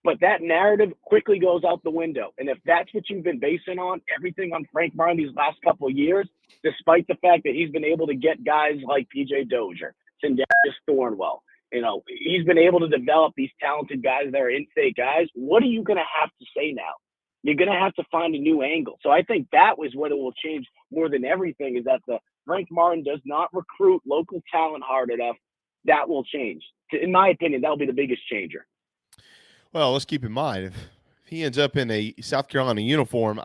but that narrative quickly goes out the window. And if that's what you've been basing on, everything on Frank Martin these last couple of years, despite the fact that he's been able to get guys like PJ Dozier, Sindarius Thornwell, you know, he's been able to develop these talented guys that are in-state guys. What are you going to have to say now? You're going to have to find a new angle. So I think that was what it will change more than everything, is that the Frank Martin does not recruit local talent hard enough. That will change. In my opinion, that'll be the biggest changer.
Well, let's keep in mind, if he ends up in a South Carolina uniform,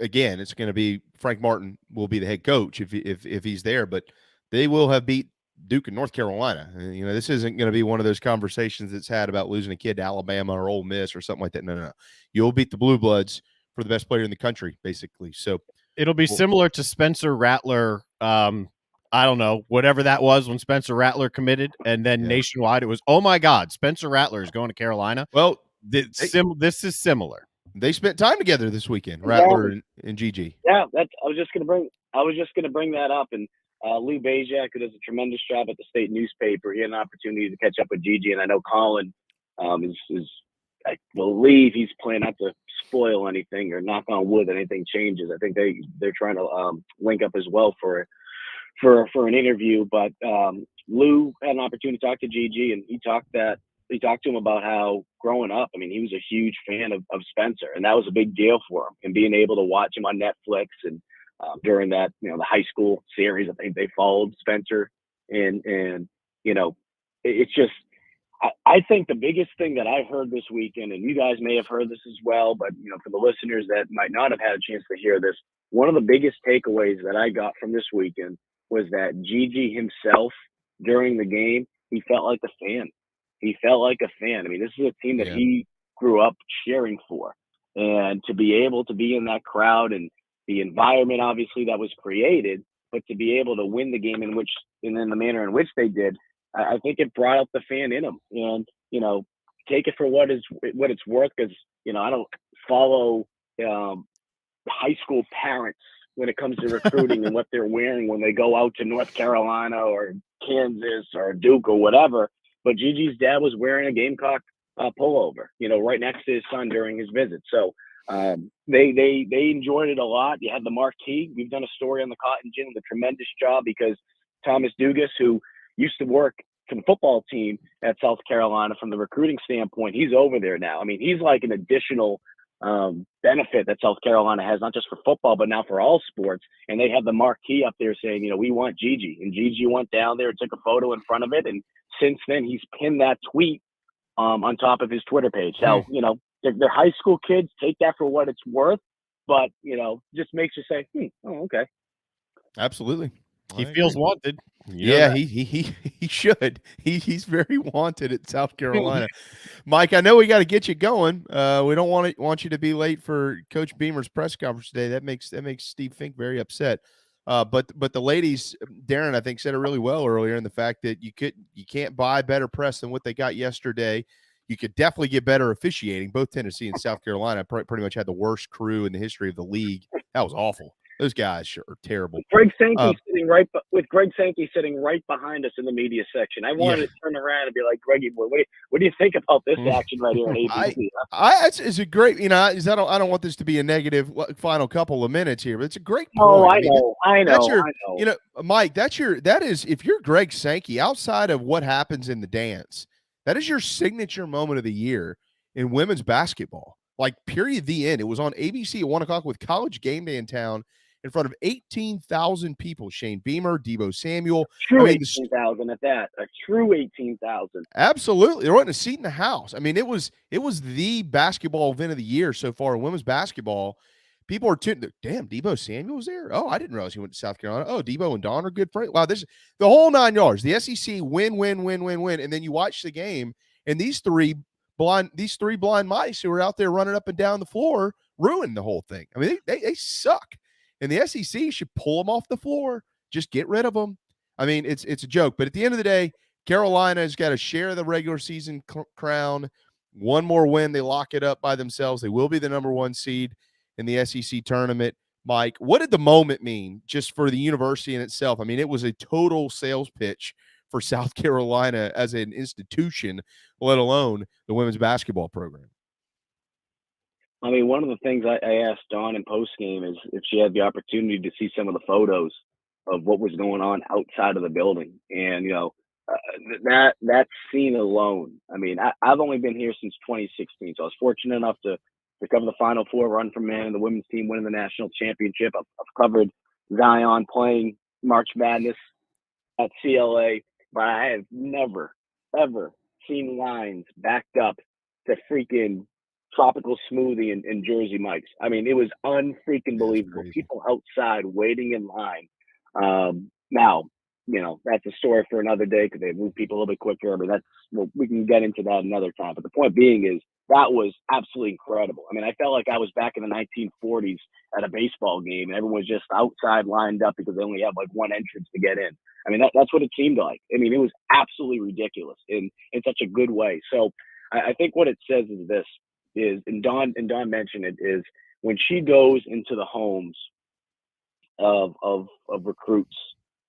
again, it's going to be Frank Martin will be the head coach if he's there, but they will have beat Duke and North Carolina. You know, this isn't going to be one of those conversations that's had about losing a kid to Alabama or Ole Miss or something like that. No. You'll beat the Blue Bloods for the best player in the country, basically. So
it'll be similar to Spencer Rattler. I don't know, whatever that was when Spencer Rattler committed, and then nationwide it was, oh my God, Spencer Rattler is going to Carolina.
Well,
this is similar.
They spent time together this weekend, Rattler and Gigi.
Yeah, I was just going to bring that up. And Lou Bajak, who does a tremendous job at the state newspaper, he had an opportunity to catch up with Gigi, and I know Colin is I believe he's planning not to spoil anything or knock on wood that anything changes. I think they're trying to link up as well for an interview. But Lou had an opportunity to talk to Gigi, and he talked to him about how growing up, I mean, he was a huge fan of Spencer, and that was a big deal for him. And being able to watch him on Netflix and during that, you know, the high school series, I think they followed Spencer, and you know, it's just, I think the biggest thing that I've heard this weekend, and you guys may have heard this as well, but you know, for the listeners that might not have had a chance to hear this, one of the biggest takeaways that I got from this weekend was that Gigi himself during the game, he felt like a fan. He felt like a fan. I mean, this is a team that he grew up cheering for, and to be able to be in that crowd and the environment, obviously, that was created, but to be able to win the game in the manner in which they did, I think it brought out the fan in him. And, you know, take it for what it's worth, because I don't follow high school parents when it comes to recruiting and what they're wearing when they go out to North Carolina or Kansas or Duke or whatever. But Gigi's dad was wearing a Gamecock pullover, right next to his son during his visit. So they enjoyed it a lot. You had the marquee. We've done a story on the Cotton Gin, a tremendous job, because Thomas Dugas, who used to work for the football team at South Carolina from the recruiting standpoint, he's over there now. I mean, he's like an additional benefit that South Carolina has, not just for football, but now for all sports. And they have the marquee up there saying, we want Gigi. And Gigi went down there and took a photo in front of it. And since then, he's pinned that tweet on top of his Twitter page. Now, they're high school kids. Take that for what it's worth. But, just makes you say, okay.
Absolutely.
He feels wanted.
Yeah, he should. He's very wanted at South Carolina. Mike, I know we got to get you going. We don't want you to be late for Coach Beamer's press conference today. That makes Steve Fink very upset. But the ladies, Darren, I think said it really well earlier in the fact that you can't buy better press than what they got yesterday. You could definitely get better officiating. Both Tennessee and South Carolina pretty much had the worst crew in the history of the league. That was awful. Those guys are terrible.
Greg Sankey sitting right behind us in the media section. I wanted to turn around and be like, Greggy, what do you think about this action right here on ABC?
It's a great, I don't want this to be a negative final couple of minutes here, but it's a great point.
Oh, I know.
Mike, that is, if you're Greg Sankey, outside of what happens in the dance, that is your signature moment of the year in women's basketball. Like, period, the end. It was on ABC at 1:00 with College Game Day in town, in front of 18,000 people. Shane Beamer, Deebo Samuel.
True 18,000 at that. A true 18,000.
Absolutely. There wasn't a seat in the house. I mean, it was the basketball event of the year so far in women's basketball. People are tuned. Damn, Deebo Samuel was there? Oh, I didn't realize he went to South Carolina. Oh, Deebo and Dawn are good friends. Wow, this is the whole 9 yards. The SEC win. And then you watch the game, and these three blind mice who are out there running up and down the floor ruined the whole thing. I mean, they suck. And the SEC should pull them off the floor. Just get rid of them. I mean, it's a joke. But at the end of the day, Carolina has got to share the regular season crown. One more win, they lock it up by themselves. They will be the number 1 seed in the SEC tournament. Mike, what did the moment mean just for the university in itself? I mean, it was a total sales pitch for South Carolina as an institution, let alone the women's basketball program.
I mean, one of the things I asked Dawn in postgame is if she had the opportunity to see some of the photos of what was going on outside of the building. And, that scene alone, I mean, I've only been here since 2016, so I was fortunate enough to cover the Final Four, run for man, and the women's team winning the national championship. I've covered Zion playing March Madness at CLA, but I have never, ever seen lines backed up to freaking tropical smoothie and Jersey Mike's. I mean, it was unfreaking believable. People outside waiting in line. Now, that's a story for another day because they move people a little bit quicker. I mean, we can get into that another time. But the point being is that was absolutely incredible. I mean, I felt like I was back in the 1940s at a baseball game and everyone was just outside lined up because they only had like one entrance to get in. I mean, that's what it seemed like. I mean, it was absolutely ridiculous in such a good way. So I think what it says is this. And Dawn mentioned it, is when she goes into the homes of recruits,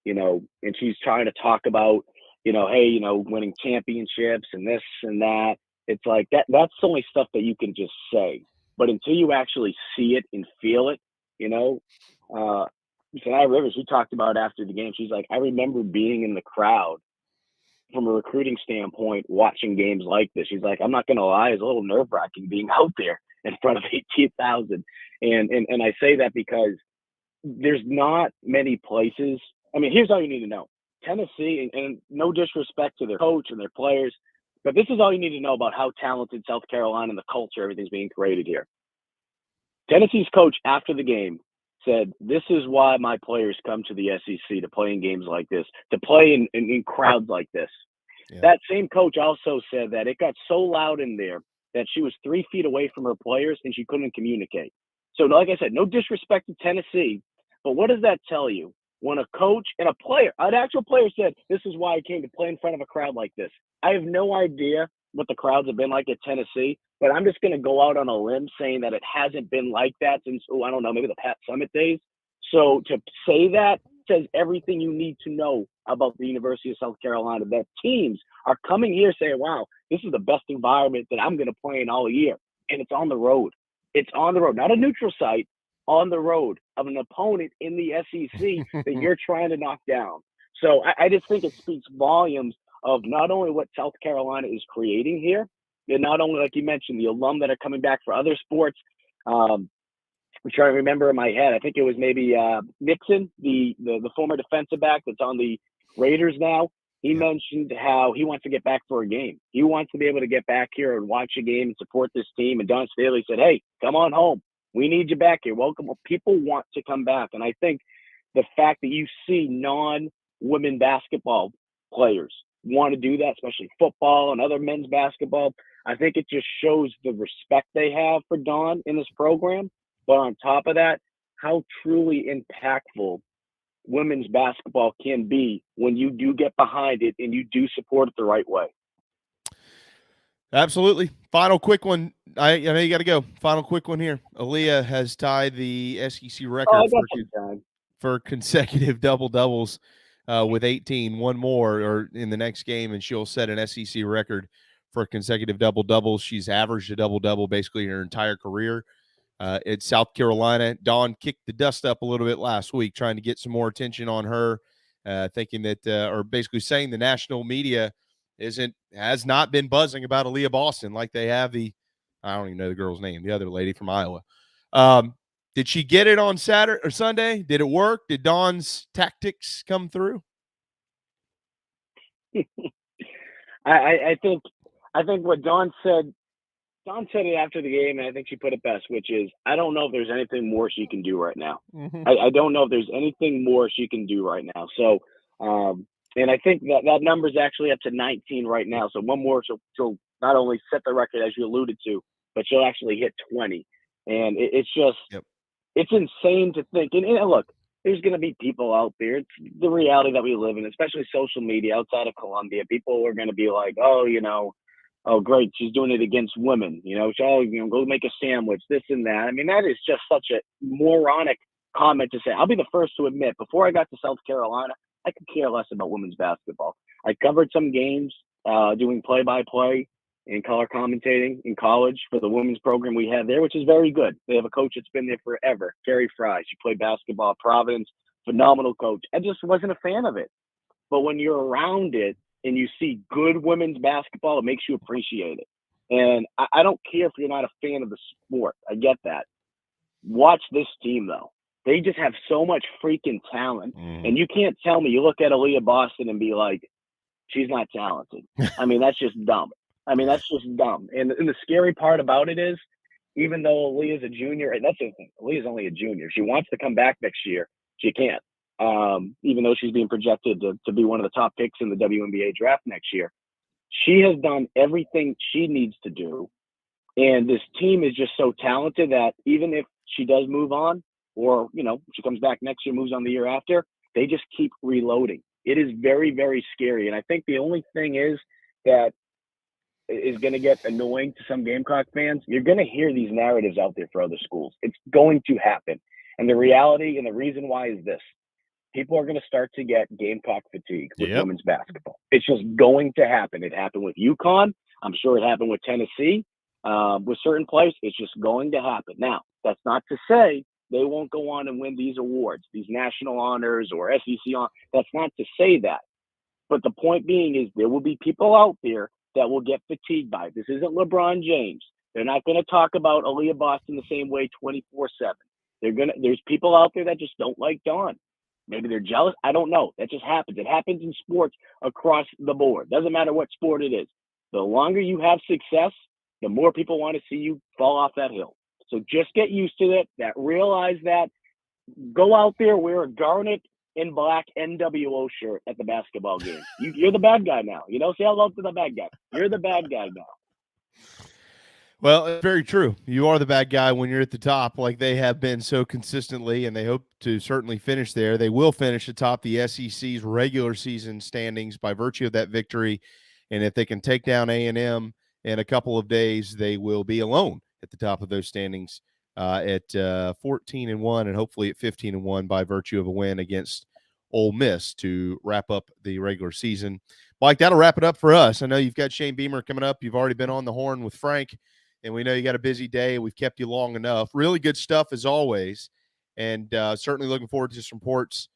and she's trying to talk about, hey, winning championships and this and that. It's like that's only stuff that you can just say. But until you actually see it and feel it, Sanaya Rivers, she talked about after the game, she's like, I remember being in the crowd from a recruiting standpoint, watching games like this. She's like, I'm not going to lie, it's a little nerve-wracking being out there in front of 18,000. And I say that because there's not many places. I mean, here's all you need to know. Tennessee, and no disrespect to their coach and their players, but this is all you need to know about how talented South Carolina and the culture, everything's being created here. Tennessee's coach after the game said, this is why my players come to the SEC, to play in games like this, to play in crowds like this. Yeah. That same coach also said that it got so loud in there that she was 3 feet away from her players and she couldn't communicate. So like I said, no disrespect to Tennessee, but what does that tell you? When a coach and a player, an actual player said, this is why I came to play in front of a crowd like this. I have no idea what the crowds have been like at Tennessee, but I'm just going to go out on a limb saying that it hasn't been like that since, I don't know, maybe the Pat Summitt days. So to say that says everything you need to know about the University of South Carolina, that teams are coming here saying, wow, this is the best environment that I'm going to play in all year. And it's on the road. It's on the road, not a neutral site, on the road of an opponent in the SEC that you're trying to knock down. So I just think it speaks volumes of not only what South Carolina is creating here, and not only, like you mentioned, the alum that are coming back for other sports. I'm trying to remember in my head. I think it was maybe Nixon, the former defensive back that's on the Raiders now. He mentioned how he wants to get back for a game. He wants to be able to get back here and watch a game and support this team. And Don Staley said, hey, come on home. We need you back here. Welcome. People want to come back. And I think the fact that you see non-women basketball players want to do that, especially football and other men's basketball, I think it just shows the respect they have for Dawn in this program. But on top of that, how truly impactful women's basketball can be when you do get behind it and you do support it the right way.
Absolutely. Final quick one. I know you got to go. Final quick one here. Aaliyah has tied the SEC record for consecutive double-doubles with 18. One more or in the next game, and she'll set an SEC record for consecutive double-doubles. She's averaged a double-double basically her entire career. At South Carolina, Dawn kicked the dust up a little bit last week, trying to get some more attention on her, thinking that, or basically saying the national media has not been buzzing about Aaliyah Boston like they have I don't even know the girl's name, the other lady from Iowa. Did she get it on Saturday or Sunday? Did it work? Did Dawn's tactics come through?
I think what Dawn said it after the game, and I think she put it best, which is, I don't know if there's anything more she can do right now. Mm-hmm. I don't know if there's anything more she can do right now. So, and I think that number is actually up to 19 right now. So one more, she'll not only set the record, as you alluded to, but she'll actually hit 20. And it's just, It's insane to think. And look, there's going to be people out there. It's the reality that we live in, especially social media outside of Columbia. People are going to be like, oh, great, she's doing it against women. Go make a sandwich, this and that. I mean, that is just such a moronic comment to say. I'll be the first to admit, before I got to South Carolina, I could care less about women's basketball. I covered some games doing play-by-play and color commentating in college for the women's program we have there, which is very good. They have a coach that's been there forever, Carrie Fry. She played basketball at Providence, phenomenal coach. I just wasn't a fan of it. But when you're around it, and you see good women's basketball, it makes you appreciate it. And I don't care if you're not a fan of the sport. I get that. Watch this team, though. They just have so much freaking talent. And you can't tell me, you look at Aaliyah Boston and be like, she's not talented. I mean, that's just dumb. And the scary part about it is, even though Aaliyah's a junior, and that's the thing, Aaliyah's only a junior. She wants to come back next year. She can't. Even though she's being projected to be one of the top picks in the WNBA draft next year. She has done everything she needs to do. And this team is just so talented that even if she does move on, or, she comes back next year, moves on the year after, they just keep reloading. It is very, very scary. And I think the only thing is that is going to get annoying to some Gamecock fans. You're going to hear these narratives out there for other schools. It's going to happen. And the reality and the reason why is this. People are going to start to get Gamecock fatigue with women's basketball. It's just going to happen. It happened with UConn. I'm sure it happened with Tennessee. With certain players, it's just going to happen. Now, that's not to say they won't go on and win these awards, these national honors or SEC honors. That's not to say that. But the point being is there will be people out there that will get fatigued by it. This isn't LeBron James. They're not going to talk about Aaliyah Boston the same way 24/7. There's people out there that just don't like Dawn. Maybe they're jealous. I don't know. That just happens. It happens in sports across the board. Doesn't matter what sport it is. The longer you have success, the more people want to see you fall off that hill. So just get used to it. Realize that. Go out there, wear a garnet and black NWO shirt at the basketball game. You're the bad guy now. Say hello to the bad guy. You're the bad guy now.
Well, it's very true. You are the bad guy when you're at the top, like they have been so consistently, and they hope to certainly finish there. They will finish atop the SEC's regular season standings by virtue of that victory. And if they can take down A&M in a couple of days, they will be alone at the top of those standings at 14-1 and hopefully at 15-1 by virtue of a win against Ole Miss to wrap up the regular season. Mike, that'll wrap it up for us. I know you've got Shane Beamer coming up. You've already been on the horn with Frank, and we know you got a busy day. We've kept you long enough. Really good stuff as always, and certainly looking forward to some reports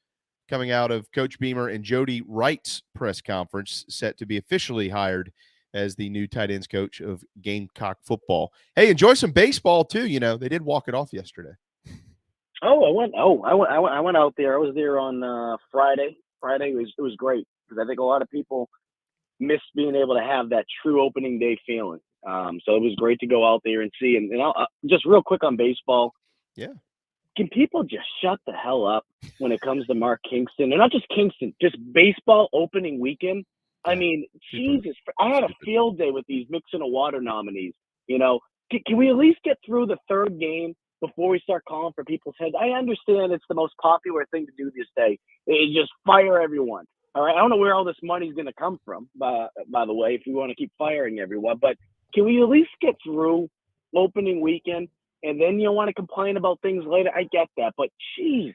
coming out of Coach Beamer and Jody Wright's press conference, set to be officially hired as the new tight ends coach of Gamecock football. Hey, enjoy some baseball too. You know, they did walk it off yesterday.
I went out there. I was there on Friday. Friday was great because I think a lot of people missed being able to have that true opening day feeling. So it was great to go out there and see. And I'll, just real quick on baseball.
Yeah.
Can people just shut the hell up when it comes to Mark Kingston? And not just Kingston, just baseball opening weekend. I mean, Jesus, I had a field day with these Mixing a Water nominees. You know, can we at least get through the third game before we start calling for people's heads? I understand it's the most popular thing to do this day. Is just fire everyone. All right, I don't know where all this money's going to come from, by the way, if we want to keep firing everyone. But can we at least get through opening weekend? And then you want to complain about things later. I get that. But, geez,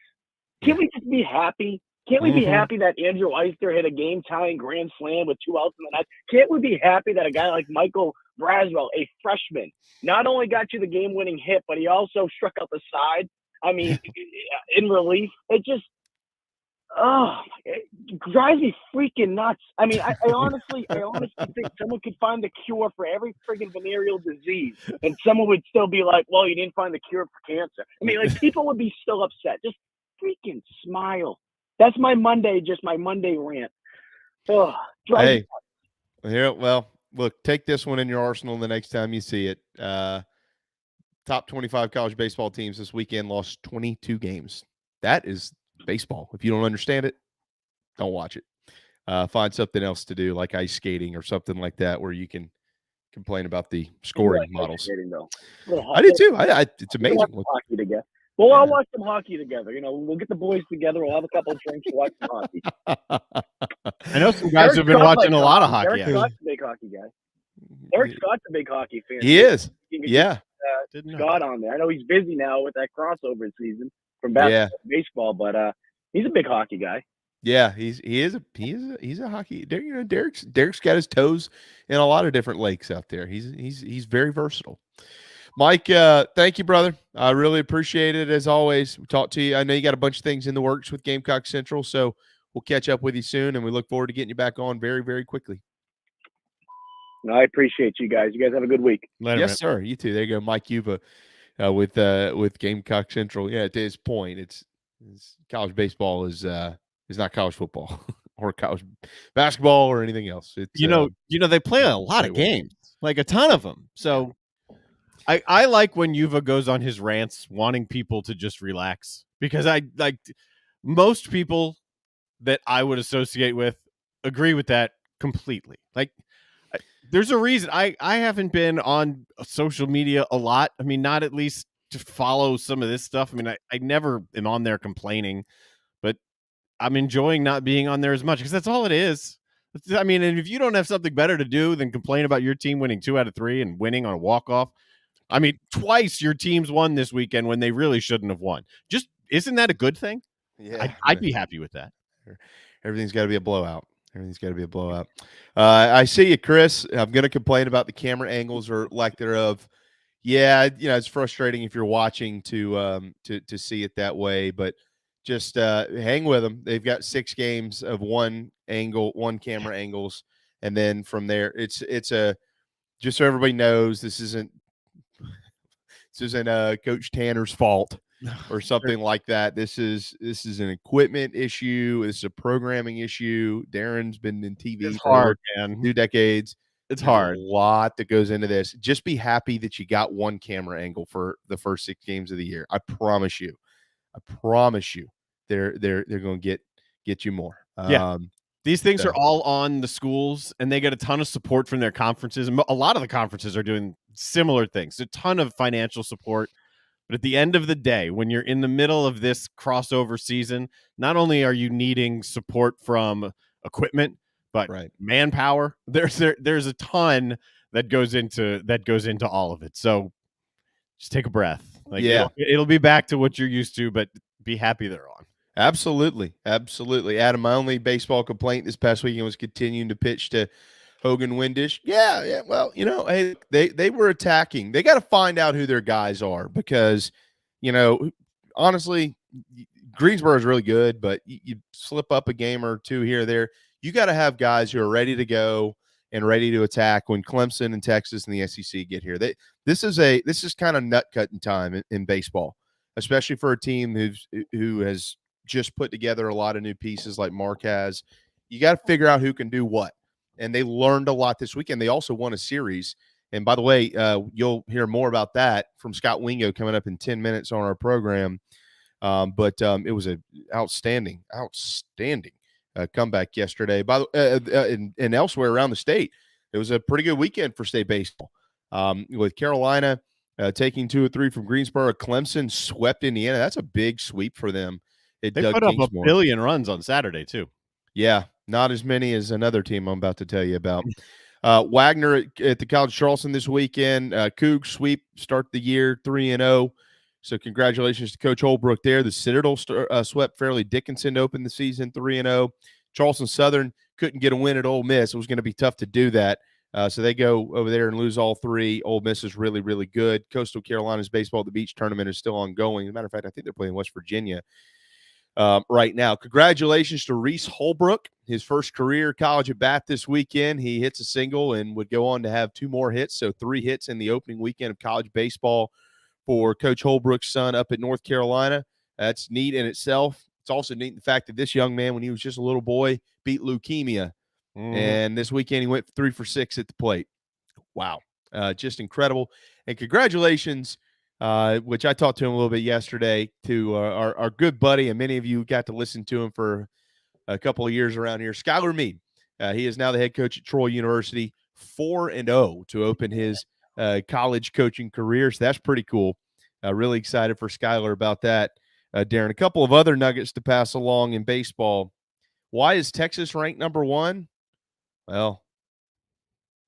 can't we just be happy? Can't we be happy that Andrew Eister hit a game-tying grand slam with 2 outs in the ninth? Can't we be happy that a guy like Michael Braswell, a freshman, not only got you the game-winning hit, but he also struck out the side? I mean, in relief. It just it drives me freaking nuts. I mean, I honestly think someone could find the cure for every friggin' venereal disease, and someone would still be like, well, you didn't find the cure for cancer. I mean, like, people would be still upset. Just freaking smile. That's my Monday rant. Oh,
hey, here, well, look, take this one in your arsenal the next time you see it. Top 25 college baseball teams this weekend lost 22 games. That is baseball. If you don't understand it, don't watch it. Find something else to do, like ice skating or something like that, where you can complain about the scoring models.
Skating,
I do too. It's amazing.
Hockey together. Well, I'll watch some hockey together. You know, we'll get the boys together. We'll have a couple of drinks. We'll watch some hockey.
I know some guys have been watching a lot of hockey.
Eric Scott's a big hockey guy. Eric Scott's a big hockey fan.
He is. Yeah.
Scott on there. I know he's busy now with that crossover season from basketball to baseball, but he's a big hockey guy.
Yeah, he's a hockey. You know, Derek's got his toes in a lot of different lakes out there. He's very versatile. Mike, thank you, brother. I really appreciate it as always. We talked to you. I know you got a bunch of things in the works with Gamecock Central, so we'll catch up with you soon, and we look forward to getting you back on very, very quickly.
No, I appreciate you guys. You guys have a good week.
Later,
yes,
man.
sir. You too. There you go, Mike Yuba, with Gamecock Central. Yeah, to his point, it's college baseball is not college football or college basketball or anything else. It's,
you know, they play a lot of games, like a ton of them. So I like when Yuva goes on his rants wanting people to just relax, because I like most people that I would associate with agree with that completely. Like, there's a reason I haven't been on social media a lot. I mean, not at least to follow some of this stuff. I mean, I never am on there complaining, but I'm enjoying not being on there as much, because that's all it is. I mean, and if you don't have something better to do than complain about your team winning 2 out of 3 and winning on a walk-off, I mean, twice your teams won this weekend when they really shouldn't have won. Just, isn't that a good thing?
Yeah,
I'd be happy with that.
Everything's got to be a blowout. I see you, Chris. I'm going to complain about the camera angles or lack thereof. Yeah, you know, it's frustrating if you're watching to see it that way, but just hang with them. They've got 6 games of one camera angles, and then from there, it's a, just so everybody knows, this isn't Coach Tanner's fault or something like that. This is an equipment issue. This is a programming issue. Darren's been in TV for
hard, man.
2 decades.
It's hard.
A lot that goes into this. Just be happy that you got one camera angle for the first 6 games of the year. I promise you. They're going to get you more.
These things are all on the schools, and they get a ton of support from their conferences. And a lot of the conferences are doing similar things, a ton of financial support. But at the end of the day, when you're in the middle of this crossover season, not only are you needing support from equipment, but manpower. There's a ton that goes into all of it. So just take a breath. Like,
Yeah.
it'll be back to what you're used to, but be happy they're on.
Absolutely. Adam, my only baseball complaint this past weekend was continuing to pitch to Hogan Windish. Yeah. Well, hey, they were attacking. They got to find out who their guys are because, honestly, Greensboro is really good, but you slip up a game or two here or there. You got to have guys who are ready to go and ready to attack when Clemson and Texas and the SEC get here. This is kind of nut cutting time in baseball, especially for a team who has just put together a lot of new pieces like Mark has. You got to figure out who can do what. And they learned a lot this weekend. They also won a series. And by the way, you'll hear more about that from Scott Wingo coming up in 10 minutes on our program. But it was an outstanding comeback yesterday. By the and elsewhere around the state, it was a pretty good weekend for state baseball. With Carolina taking 2 or 3 from Greensboro, Clemson swept Indiana. That's a big sweep for them.
They put up 1 billion runs on Saturday too.
Yeah, not as many as another team I'm about to tell you about. Wagner at the College of Charleston this weekend. Cougs sweep, start the year 3-0. So congratulations to Coach Holbrook there. The Citadel swept Fairleigh Dickinson to open the season 3-0. Charleston Southern couldn't get a win at Ole Miss. It was going to be tough to do that. So they go over there and lose all 3. Ole Miss is really, really good. Coastal Carolina's Baseball at the Beach tournament is still ongoing. As a matter of fact, I think they're playing West Virginia right now. Congratulations to Reese Holbrook, his first career college at bat this weekend. He hits a single and would go on to have 2 more hits, so 3 hits in the opening weekend of college baseball for Coach Holbrook's son up at North Carolina. That's neat in itself. It's also neat the fact that this young man, when he was just a little boy, beat leukemia. And this weekend he went 3 for 6 at the plate. Wow. Just incredible. And congratulations, which I talked to him a little bit yesterday, to our good buddy, and many of you got to listen to him for a couple of years around here, Skylar Mead. He is now the head coach at Troy University, 4-0 to open his college coaching career. So that's pretty cool. Really excited for Skylar about that. Darren, a couple of other nuggets to pass along in baseball. Why is Texas ranked number 1? Well,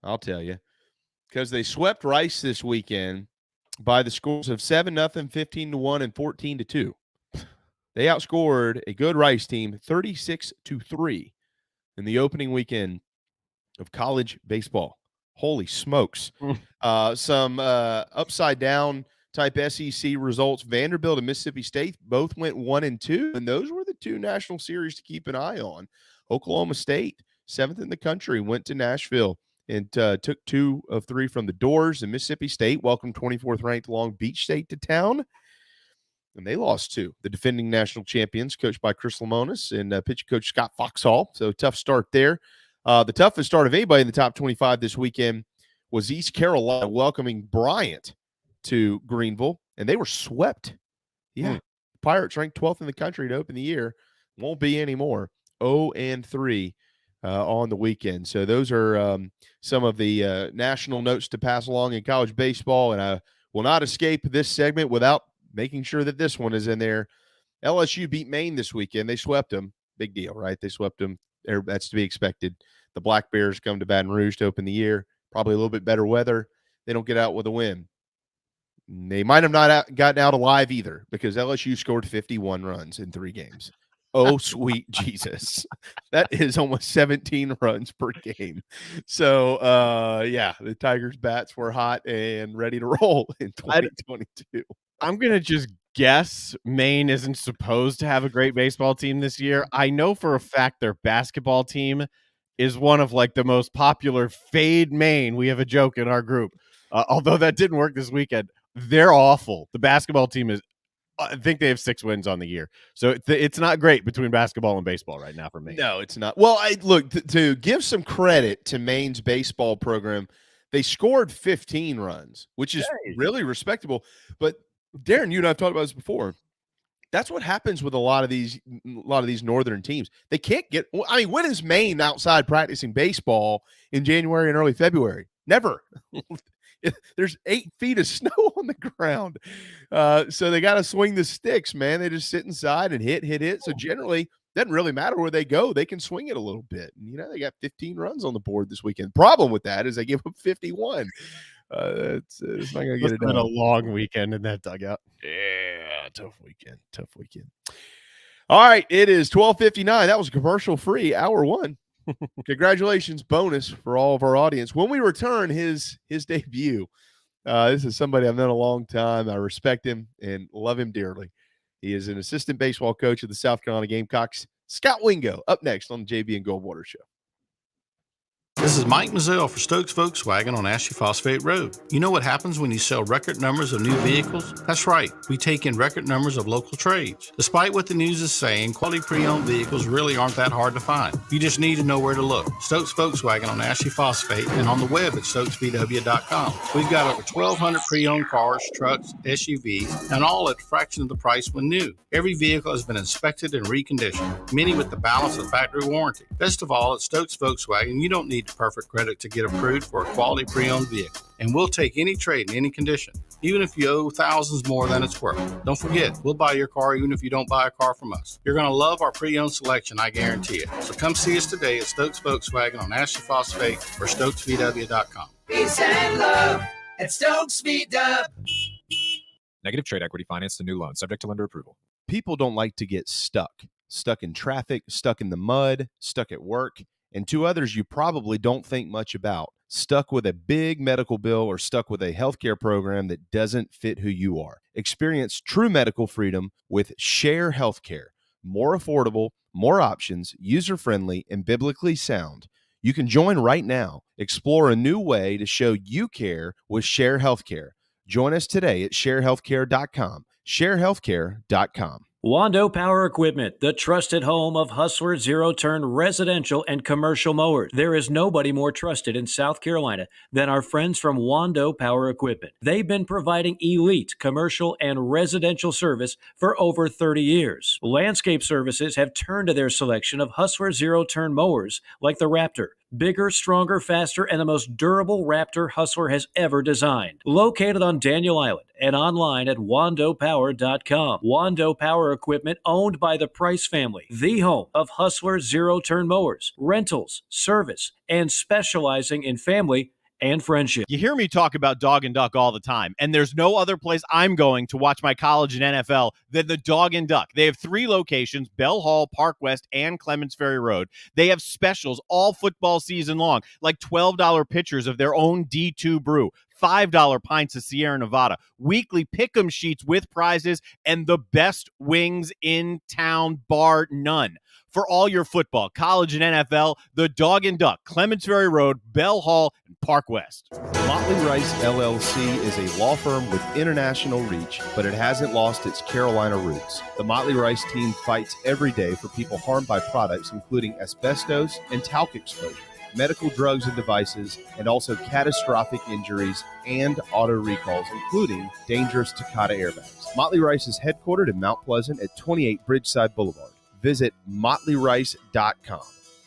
I'll tell you. Because they swept Rice this weekend by the scores of 7-0, 15-1, and 14-2. They outscored a good Rice team 36-3 in the opening weekend of college baseball. Holy smokes. Some upside down type SEC results. Vanderbilt and Mississippi State both went 1-2, and those were the 2 national series to keep an eye on. Oklahoma State, 7th in the country, went to Nashville and took 2 of 3 from the doors. And Mississippi State welcomed 24th ranked Long Beach State to town, and they lost to the defending national champions, coached by Chris Lemonis and pitching coach Scott Foxhall. So tough start there. The toughest start of anybody in the top 25 this weekend was East Carolina welcoming Bryant to Greenville, and they were swept. Yeah, Pirates ranked 12th in the country to open the year. Won't be anymore. 0-3 on the weekend. So those are some of the national notes to pass along in college baseball, and I will not escape this segment without making sure that this one is in there. LSU beat Maine this weekend. They swept them. Big deal, right? They swept them. That's to be expected. The Black Bears come to Baton Rouge to open the year. Probably a little bit better weather. They don't get out with a win. They might have not gotten out alive either, because LSU scored 51 runs in 3 games. Oh, sweet Jesus. That is almost 17 runs per game. So, yeah, the Tigers' bats were hot and ready to roll in 2022.
I'm going to just guess Maine isn't supposed to have a great baseball team this year. I know for a fact their basketball team is one of like the most popular. Fade Maine. We have a joke in our group. Although that didn't work this weekend. They're awful. The basketball team is, I think they have 6 wins on the year. So it's not great between basketball and baseball right now for Maine.
No, it's not. Well, look, to give some credit to Maine's baseball program, they scored 15 runs, which is really respectable. But Darren, you and I've talked about this before. That's what happens with a lot of these northern teams. They can't get. I mean, when is Maine outside practicing baseball in January and early February? Never. There's 8 feet of snow on the ground. So they got to swing the sticks, man. They just sit inside and hit. So generally doesn't really matter where they go. They can swing it a little bit. And, they got 15 runs on the board this weekend. Problem with that is they give up 51. It's not going to get it done.
Been a long weekend in that dugout.
Yeah, tough weekend. All right, it is 12:59. That was commercial-free, hour one. Congratulations, bonus for all of our audience. When we return, his debut, this is somebody I've known a long time. I respect him and love him dearly. He is an assistant baseball coach of the South Carolina Gamecocks. Scott Wingo, up next on the JB and Goldwater Show.
This is Mike Mazzell for Stokes Volkswagen on Ashley Phosphate Road. You know what happens when you sell record numbers of new vehicles? That's right, we take in record numbers of local trades. Despite what the news is saying, quality pre-owned vehicles really aren't that hard to find. You just need to know where to look. Stokes Volkswagen on Ashley Phosphate and on the web at stokesvw.com. We've got over 1,200 pre-owned cars, trucks, SUVs, and all at a fraction of the price when new. Every vehicle has been inspected and reconditioned, many with the balance of factory warranty. Best of all, at Stokes Volkswagen, you don't need perfect credit to get approved for a quality pre-owned vehicle. And we'll take any trade in any condition, even if you owe thousands more than it's worth. Don't forget, we'll buy your car even if you don't buy a car from us. You're going to love our pre-owned selection, I guarantee it. So come see us today at Stokes Volkswagen on Ashley Phosphate or stokesvw.com.
Peace and love at Stokes VW.
Negative trade equity finance to new loan, subject to lender approval.
People don't like to get stuck in traffic, stuck in the mud, stuck at work. And two others you probably don't think much about, stuck with a big medical bill or stuck with a healthcare program that doesn't fit who you are. Experience true medical freedom with Share Healthcare. More affordable, more options, user-friendly, and biblically sound. You can join right now. Explore a new way to show you care with Share Healthcare. Join us today at sharehealthcare.com. sharehealthcare.com.
Wando Power Equipment, the trusted home of Hustler zero-turn residential and commercial mowers. There is nobody more trusted in South Carolina than our friends from Wando Power Equipment. They've been providing elite commercial and residential service for over 30 years. Landscape Services have turned to their selection of Hustler zero-turn mowers like the Raptor. Bigger, stronger, faster, and the most durable Raptor Hustler has ever designed. Located on Daniel Island and online at wandopower.com. Wando Power Equipment, owned by the Price family, the home of Hustler zero-turn mowers, rentals, service, and specializing in family and friendship.
You hear me talk about Dog and Duck all the time, and there's no other place I'm going to watch my college and NFL than the Dog and Duck. They have 3 locations, Bell Hall, Park West, and Clements Ferry Road. They have specials all football season long, like $12 pitchers of their own D2 brew, $5 pints of Sierra Nevada, weekly pick'em sheets with prizes, and the best wings in town, bar none. For all your football, college, and NFL, the Dog and Duck, Clements Ferry Road, Bell Hall, and Park West.
Motley Rice LLC is a law firm with international reach, but it hasn't lost its Carolina roots. The Motley Rice team fights every day for people harmed by products including asbestos and talc exposure, medical drugs and devices, and also catastrophic injuries and auto recalls, including dangerous Takata airbags. Motley Rice is headquartered in Mount Pleasant at 28 Bridgeside Boulevard. Visit motleyrice.com.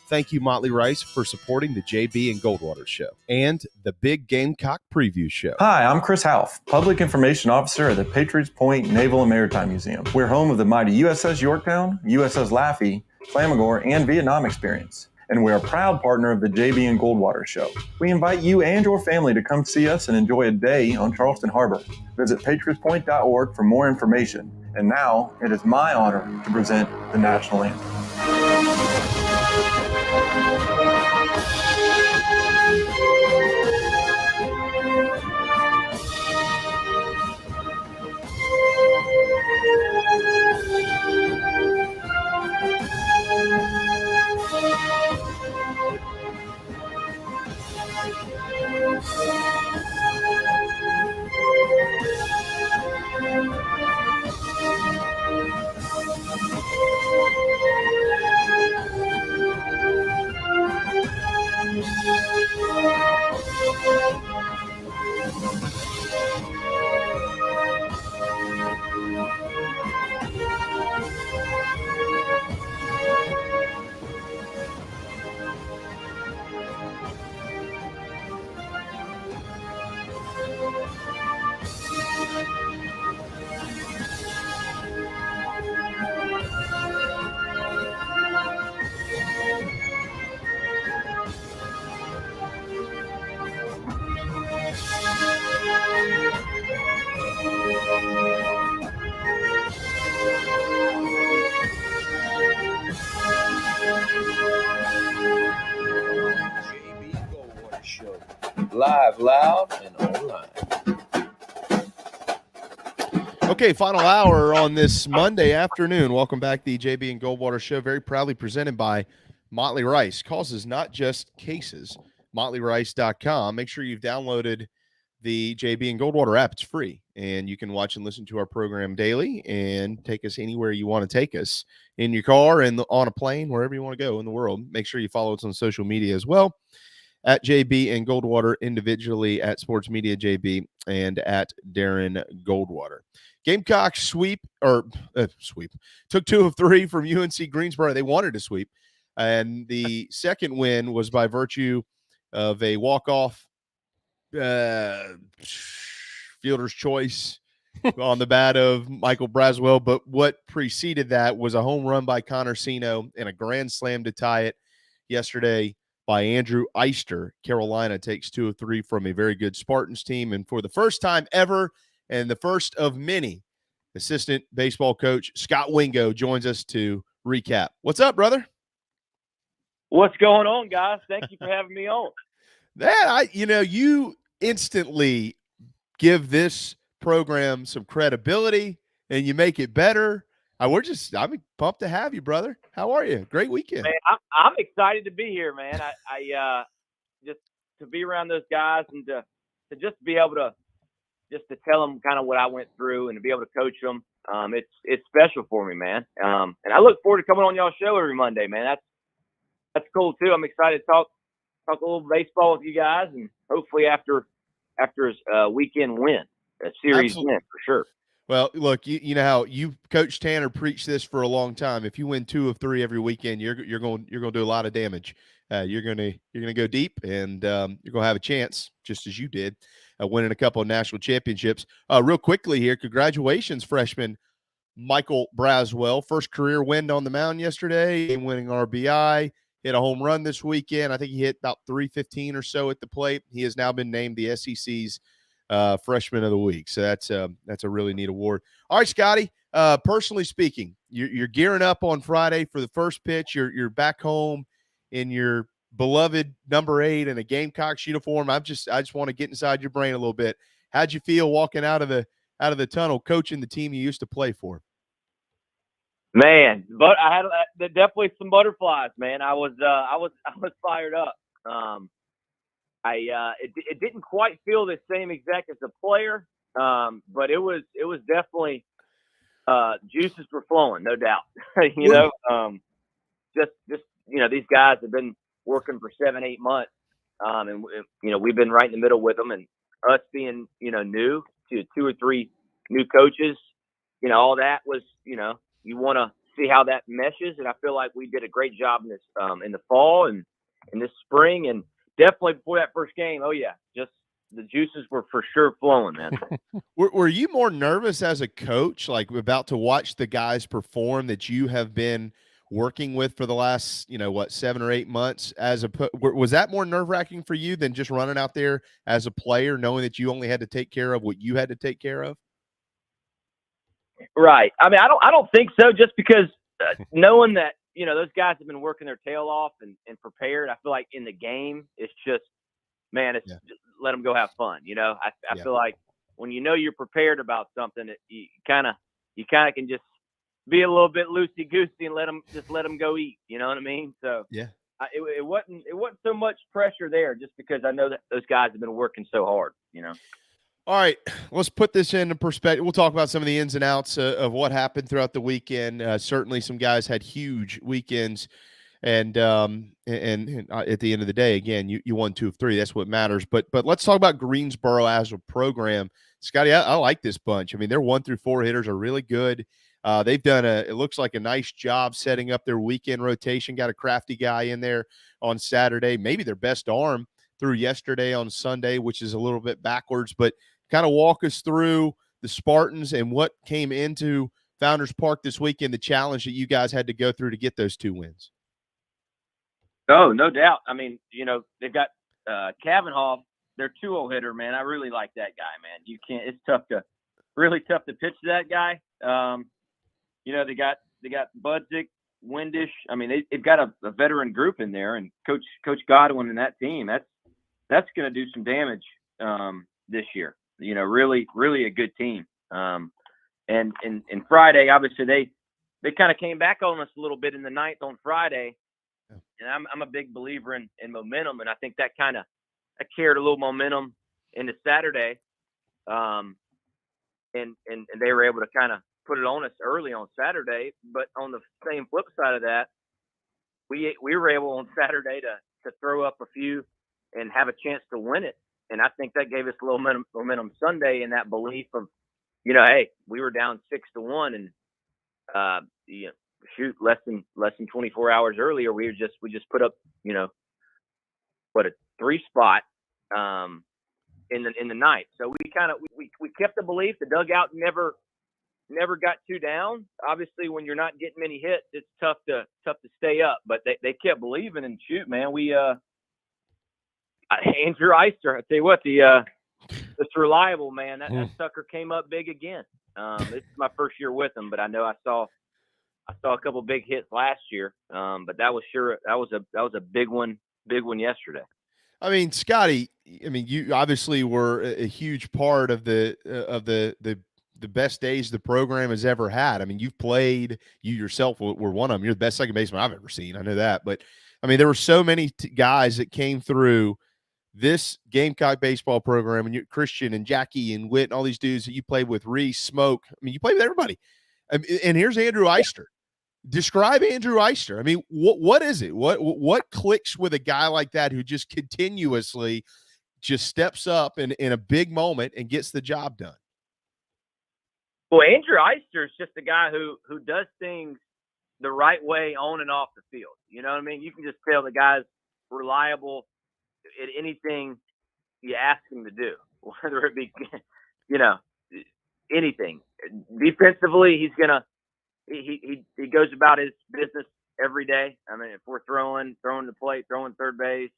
Thank you, Motley Rice, for supporting the JB and Goldwater Show and the Big Gamecock Preview Show.
Hi, I'm Chris Half, Public Information Officer at the Patriots Point Naval and Maritime Museum. We're home of the mighty USS Yorktown, USS Laffey, Flamagore, and Vietnam experience. And we're a proud partner of the JB and Goldwater Show. We invite you and your family to come see us and enjoy a day on Charleston Harbor. Visit patriotspoint.org for more information. And now, it is my honor to present the national anthem.
live, loud, and online.
Okay, final hour on this Monday afternoon. Welcome back to the JB and Goldwater Show, very proudly presented by Motley Rice. Causes not just cases. MotleyRice.com. Make sure you've downloaded the JB and Goldwater app. It's free, and you can watch and listen to our program daily and take us anywhere you want to take us, in your car and on a plane, wherever you want to go in the world. Make sure you follow us on social media as well, at JB and Goldwater, individually at Sports Media JB and at Darren Goldwater. Gamecocks took 2 of 3 from UNC Greensboro. They wanted to sweep, and the second win was by virtue of a walk-off fielder's choice on the bat of Michael Braswell. But what preceded that was a home run by Connor Sino and a grand slam to tie it yesterday by Andrew Eister. Carolina takes 2 of 3 from a very good Spartans team. And for the first time ever, and the first of many, assistant baseball coach Scott Wingo joins us to recap. What's up, brother?
What's going on, guys? Thank you for having me on.
You instantly give this program some credibility and you make it better. I'm pumped to have you, brother. How are you? Great weekend.
Man, I'm excited to be here, man. I just to be around those guys and to just be able to tell them kind of what I went through and to be able to coach them. It's special for me, man. And I look forward to coming on y'all's show every Monday, man. That's cool too. I'm excited to talk a little baseball with you guys, and hopefully after a weekend win, a series win for sure.
Well, look, you know how you Coach Tanner preached this for a long time. If you win 2 of 3 every weekend, you're going to do a lot of damage. You're going to go deep, and you're going to have a chance, just as you did, winning a couple of national championships. Real quickly here, congratulations, freshman Michael Braswell. First career win on the mound yesterday, game-winning RBI. Hit a home run this weekend. I think he hit about 315 or so at the plate. He has now been named the SEC's Freshman of the Week. So that's a really neat award. All right, Scotty, personally speaking, you're gearing up on Friday for the first pitch. You're back home in your beloved number 8 in a Gamecocks uniform. I just want to get inside your brain a little bit. How'd you feel walking out of the tunnel, coaching the team you used to play for?
Man, but I had definitely some butterflies, man. I was fired up. It didn't quite feel the same exact as a player, but it was definitely juices were flowing, no doubt. Just these guys have been working for 7-8 months, and we've been right in the middle with them, and us being new to 2 or 3 new coaches, all that was you want to see how that meshes, and I feel like we did a great job in this in the fall and in this spring, and definitely before that first game. Oh yeah, just the juices were for sure flowing, man.
Were you more nervous as a coach, like about to watch the guys perform that you have been working with for the last 7 or 8 months? Was that more nerve-wracking for you than just running out there as a player, knowing that you only had to take care of what you had to take care of?
Right. I mean, I don't think so. Just because knowing that those guys have been working their tail off and prepared. I feel like in the game, it's just, man, just let them go have fun. I feel like when you're prepared about something, you kind of can just be a little bit loosey goosey and let them go eat. You know what I mean? So
yeah,
it wasn't so much pressure there, just because I know that those guys have been working so hard.
All right, let's put this into perspective. We'll talk about some of the ins and outs of what happened throughout the weekend. Certainly some guys had huge weekends, and at the end of the day, again, you won 2 of 3. That's what matters. But let's talk about Greensboro as a program. Scotty, I like this bunch. I mean, their 1 through 4 hitters are really good. They've done it looks like a nice job setting up their weekend rotation. Got a crafty guy in there on Saturday, maybe their best arm through yesterday on Sunday, which is a little bit backwards, but kind of walk us through the Spartans and what came into Founders Park this weekend, the challenge that you guys had to go through to get those 2 wins.
Oh, no doubt. I mean, they've got Kavanaugh, their 2-0 hitter, man. I really like that guy, man. It's really tough to pitch to that guy. They got Budzik, Windish. I mean, they've got a veteran group in there, and Coach Godwin and that team. that's going to do some damage this year. Really, really a good team. And Friday, obviously they kind of came back on us a little bit in the ninth on Friday, and I'm a big believer in momentum, and I think that kind of carried a little momentum into Saturday, and they were able to kind of put it on us early on Saturday. But on the same flip side of that, we were able on Saturday to throw up a few and have a chance to win it, and I think that gave us a little momentum Sunday in that belief of, hey, we were down 6-1, and less than 24 hours earlier, we just put up, a 3 spot in the night. So we kept the belief. The dugout never got too down. Obviously, when you're not getting many hits, it's tough to stay up. But they kept believing, and shoot, man, we Andrew Eister, I tell you what, it's reliable, man. That sucker came up big again. This is my first year with him, but I know I saw a couple big hits last year. But that was a big one yesterday.
I mean, Scotty, you obviously were a huge part of the best days the program has ever had. I mean, you've played, you yourself were one of them. You're the best second baseman I've ever seen. I know that. But I mean, there were so many guys that came through this Gamecock baseball program, and Christian and Jackie and Witt and all these dudes that you played with, Reese, Smoke. I mean, you played with everybody. And here's Andrew Eister. Describe Andrew Eister. I mean, what is it? What clicks with a guy like that who just continuously just steps up in a big moment and gets the job done?
Well, Andrew Eister is just a guy who does things the right way on and off the field. You know what I mean? You can just tell the guy's reliable at anything you ask him to do, whether it be, anything. Defensively, he's gonna he goes about his business every day. I mean, if we're throwing the plate, throwing third base,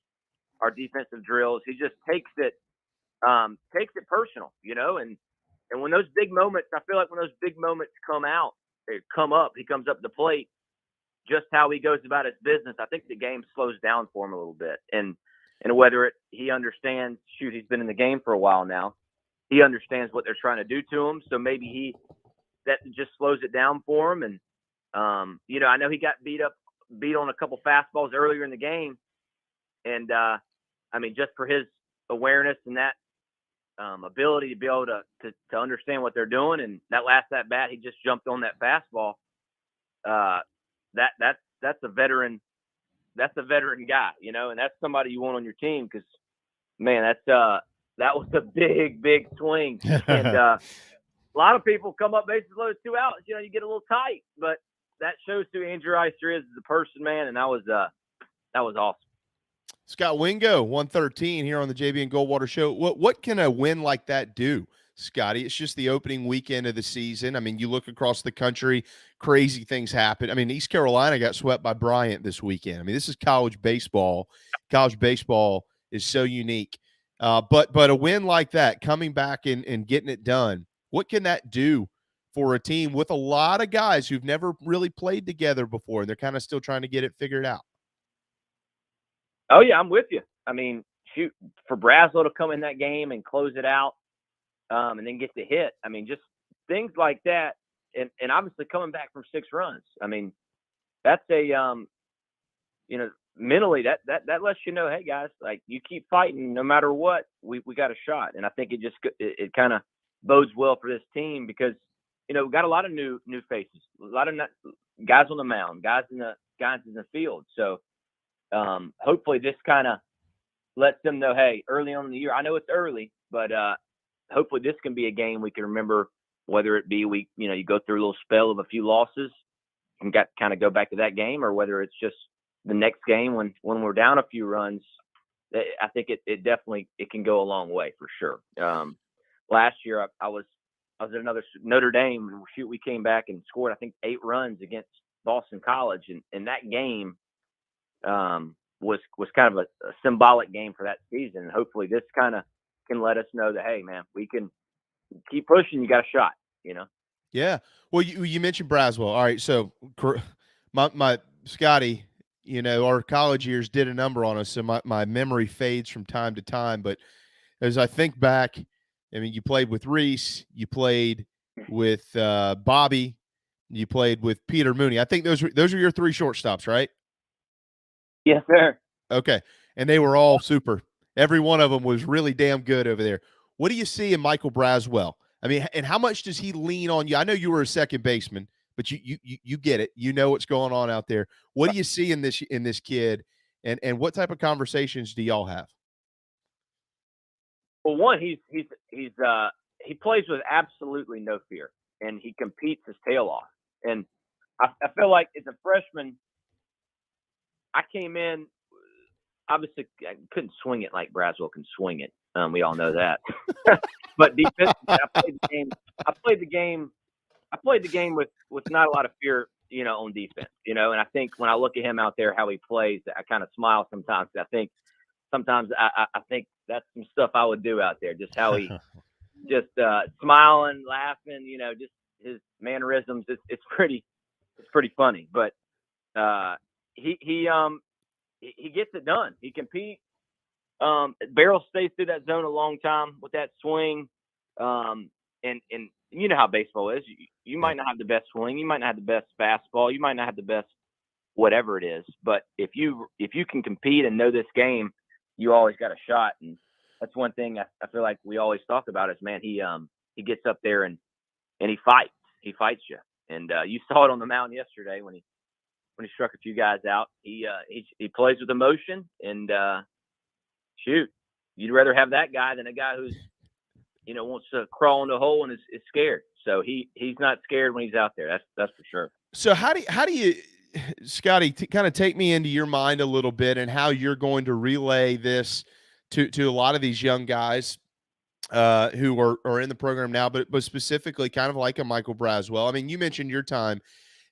our defensive drills, he just takes it personal, and when those big moments, I feel like when those big moments come up, he comes up the plate, just how he goes about his business, I think the game slows down for him a little bit. And whether he understands, he's been in the game for a while now, he understands what they're trying to do to him. So maybe that just slows it down for him. And, I know he got beat on a couple fastballs earlier in the game. And, just for his awareness and that ability to be able to understand what they're doing. And that last at bat, he just jumped on that fastball. That's a veteran. That's a veteran guy, and that's somebody you want on your team because, man, that was a big swing. And a lot of people come up bases loaded 2 outs. You get a little tight, but that shows who Andrew Eister is as a person, man, and that was awesome.
Scott, Wingo, 113 here on the JB and Goldwater show. What can a win like that do, Scotty? It's just the opening weekend of the season. I mean, you look across the country, crazy things happen. I mean, East Carolina got swept by Bryant this weekend. I mean, this is college baseball. College baseball is so unique. But a win like that, coming back and getting it done, what can that do for a team with a lot of guys who've never really played together before, and they're kind of still trying to get it figured out?
Oh, yeah, I'm with you. I mean, shoot, for Braswell to come in that game and close it out, and then get the hit. I mean, just things like that. And obviously coming back from 6 runs. I mean, that's mentally that lets you know, hey guys, like you keep fighting no matter what, we got a shot. And I think it kind of bodes well for this team because, we've got a lot of new faces, a lot of guys on the mound, guys in the field. So hopefully this kind of lets them know, hey, early on in the year, I know it's early, but hopefully this can be a game we can remember, whether it be you go through a little spell of a few losses and kind of go back to that game, or whether it's just the next game when we're down a few runs. I think it definitely can go a long way for sure. Last year I was at another Notre Dame. We came back and scored I think 8 runs against Boston College, and that game was kind of a symbolic game for that season. And hopefully this kind of can let us know that, hey man, we can keep pushing. You got a shot,
Yeah. Well, you mentioned Braswell. All right. So my Scotty, our college years did a number on us, so my memory fades from time to time. But as I think back, I mean, you played with Reese, you played with Bobby, you played with Peter Mooney. I think those are your three shortstops, right?
Yes, sir.
Okay, and they were all super. Every one of them was really damn good over there. What do you see in Michael Braswell? I mean, and how much does he lean on you? I know you were a second baseman, but you get it. You know what's going on out there. What do you see in this kid, and what type of conversations do y'all have?
Well, one, he plays with absolutely no fear, and he competes his tail off. And I feel like as a freshman, I came in. Obviously, I couldn't swing it like Braswell can swing it. We all know that. But defensively, I played the game with not a lot of fear, on defense, And I think when I look at him out there, how he plays, I kind of smile sometimes. I think sometimes I think that's some stuff I would do out there. Just how he just smiling, laughing, just his mannerisms. It's pretty funny. But he gets it done. He competes. Barrel stays through that zone a long time with that swing. And you know how baseball is. You might not have the best swing. You might not have the best fastball. You might not have the best whatever it is. But if you can compete and know this game, you always got a shot. And that's one thing I feel like we always talk about is, man, he gets up there and he fights. He fights you. And you saw it on the mound yesterday when he struck a few guys out. He plays with emotion, and shoot, you'd rather have that guy than a guy who's wants to crawl in the hole and is scared. So he's not scared when he's out there. That's for sure.
So how do you Scotty, kind of take me into your mind a little bit and how you're going to relay this to a lot of these young guys who are in the program now, but specifically kind of like a Michael Braswell. I mean, you mentioned your time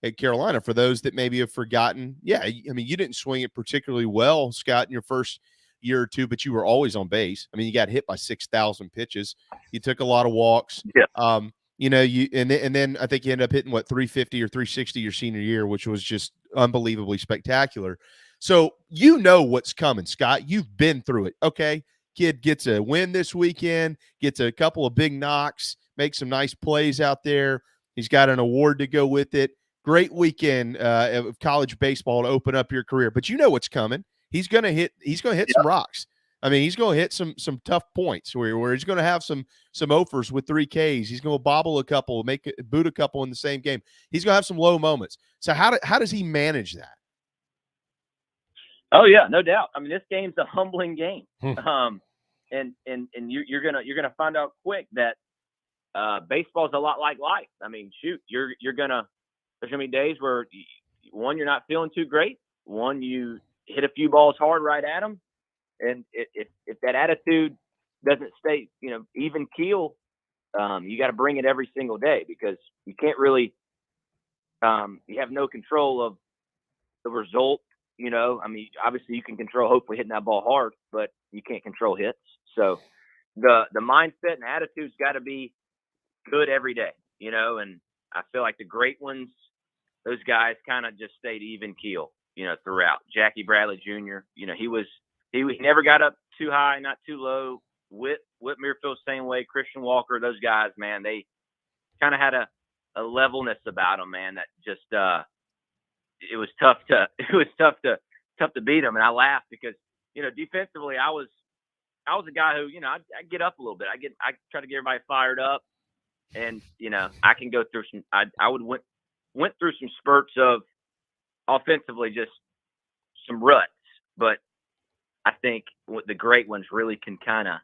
at Carolina. For those that maybe have forgotten, I mean, you didn't swing it particularly well, Scott, in your first year or two, but you were always on base. I mean, you got hit by 6,000 pitches. You took a lot of walks.
Yeah.
And then I think you ended up hitting 350 or 360 your senior year, which was just unbelievably spectacular. So what's coming, Scott. You've been through it. Okay, kid gets a win this weekend, gets a couple of big knocks, makes some nice plays out there. He's got an award to go with it. Great weekend of college baseball to open up your career. But you know what's coming. He's gonna hit some rocks. I mean, he's going to hit some tough points where he's going to have some offers with 3 Ks. He's going to bobble a couple, boot a couple in the same game. He's going to have some low moments. So how does he manage that?
Oh yeah, no doubt. I mean, this game's a humbling game. And you're gonna find out quick that baseball is a lot like life. I mean, shoot, there's gonna be days where one, you're not feeling too great. One, you hit a few balls hard right at them. And if that attitude doesn't stay, even keel, you got to bring it every single day, because you can't really, you have no control of the result. I mean, obviously you can control hopefully hitting that ball hard, but you can't control hits. So the mindset and attitude's got to be good every day, and I feel like the great ones, those guys kind of just stayed even keel, throughout. Jackie Bradley Jr., he never got up too high, not too low. Whit Merrifield, same way. Christian Walker, those guys, man, they kind of had a levelness about them, man, that just it was tough to beat them. And I laughed because defensively, I was a guy who I get up a little bit. I try to get everybody fired up, and I can go through some. I went through some spurts of offensively, just some ruts, but I think the great ones really can kind of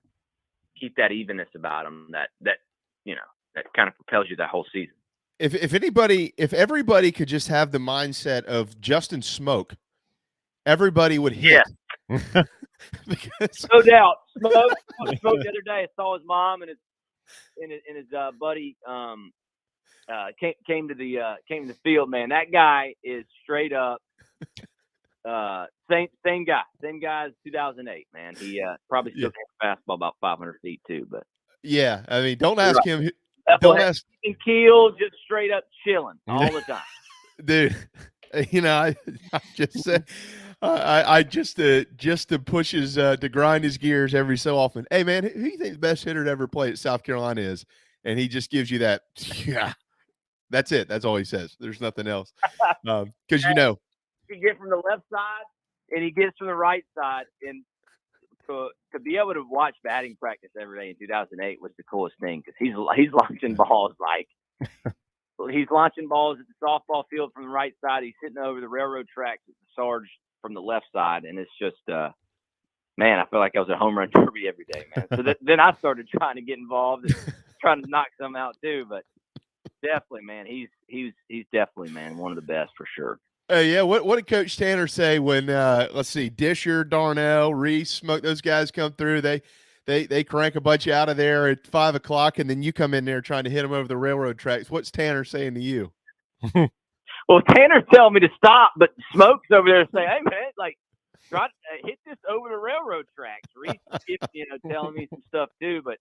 keep that evenness about them that kind of propels you that whole season.
If everybody could just have the mindset of Justin Smoke, everybody would hit.
Yeah. No doubt. Smoke the other day. I saw his mom and his buddy came to the field. Man, that guy is straight up. Same guy as 2008, man. He probably still can fastball about 500 feet too, but
yeah, I mean, don't ask him. Don't ask
Keel, just straight up chilling all the time.
Dude, I just said, I just to push his to grind his gears every so often. Hey man, who do you think the best hitter to ever play at South Carolina is? And he just gives you that. Yeah, that's it. That's all he says. There's nothing else. Because
he get from the left side and he gets from the right side, and to be able to watch batting practice every day in 2008 was the coolest thing, because he's launching balls like. He's launching balls at the softball field from the right side. He's sitting over the railroad tracks at the Sarge from the left side. And it's just, man, I feel like I was at home run derby every day, man. So then I started trying to get involved and trying to knock some out too. But definitely, man, he's definitely, man, one of the best for sure.
Yeah, what did Coach Tanner say when, let's see, Disher, Darnell, Reese, Smoke, those guys come through? They crank a bunch out of there at 5 o'clock, and then you come in there trying to hit them over the railroad tracks. What's Tanner saying to you?
Well, Tanner's telling me to stop, but Smoke's over there saying, "Hey, man, like, try to hit this over the railroad tracks." Reese keeps, telling me some stuff too, but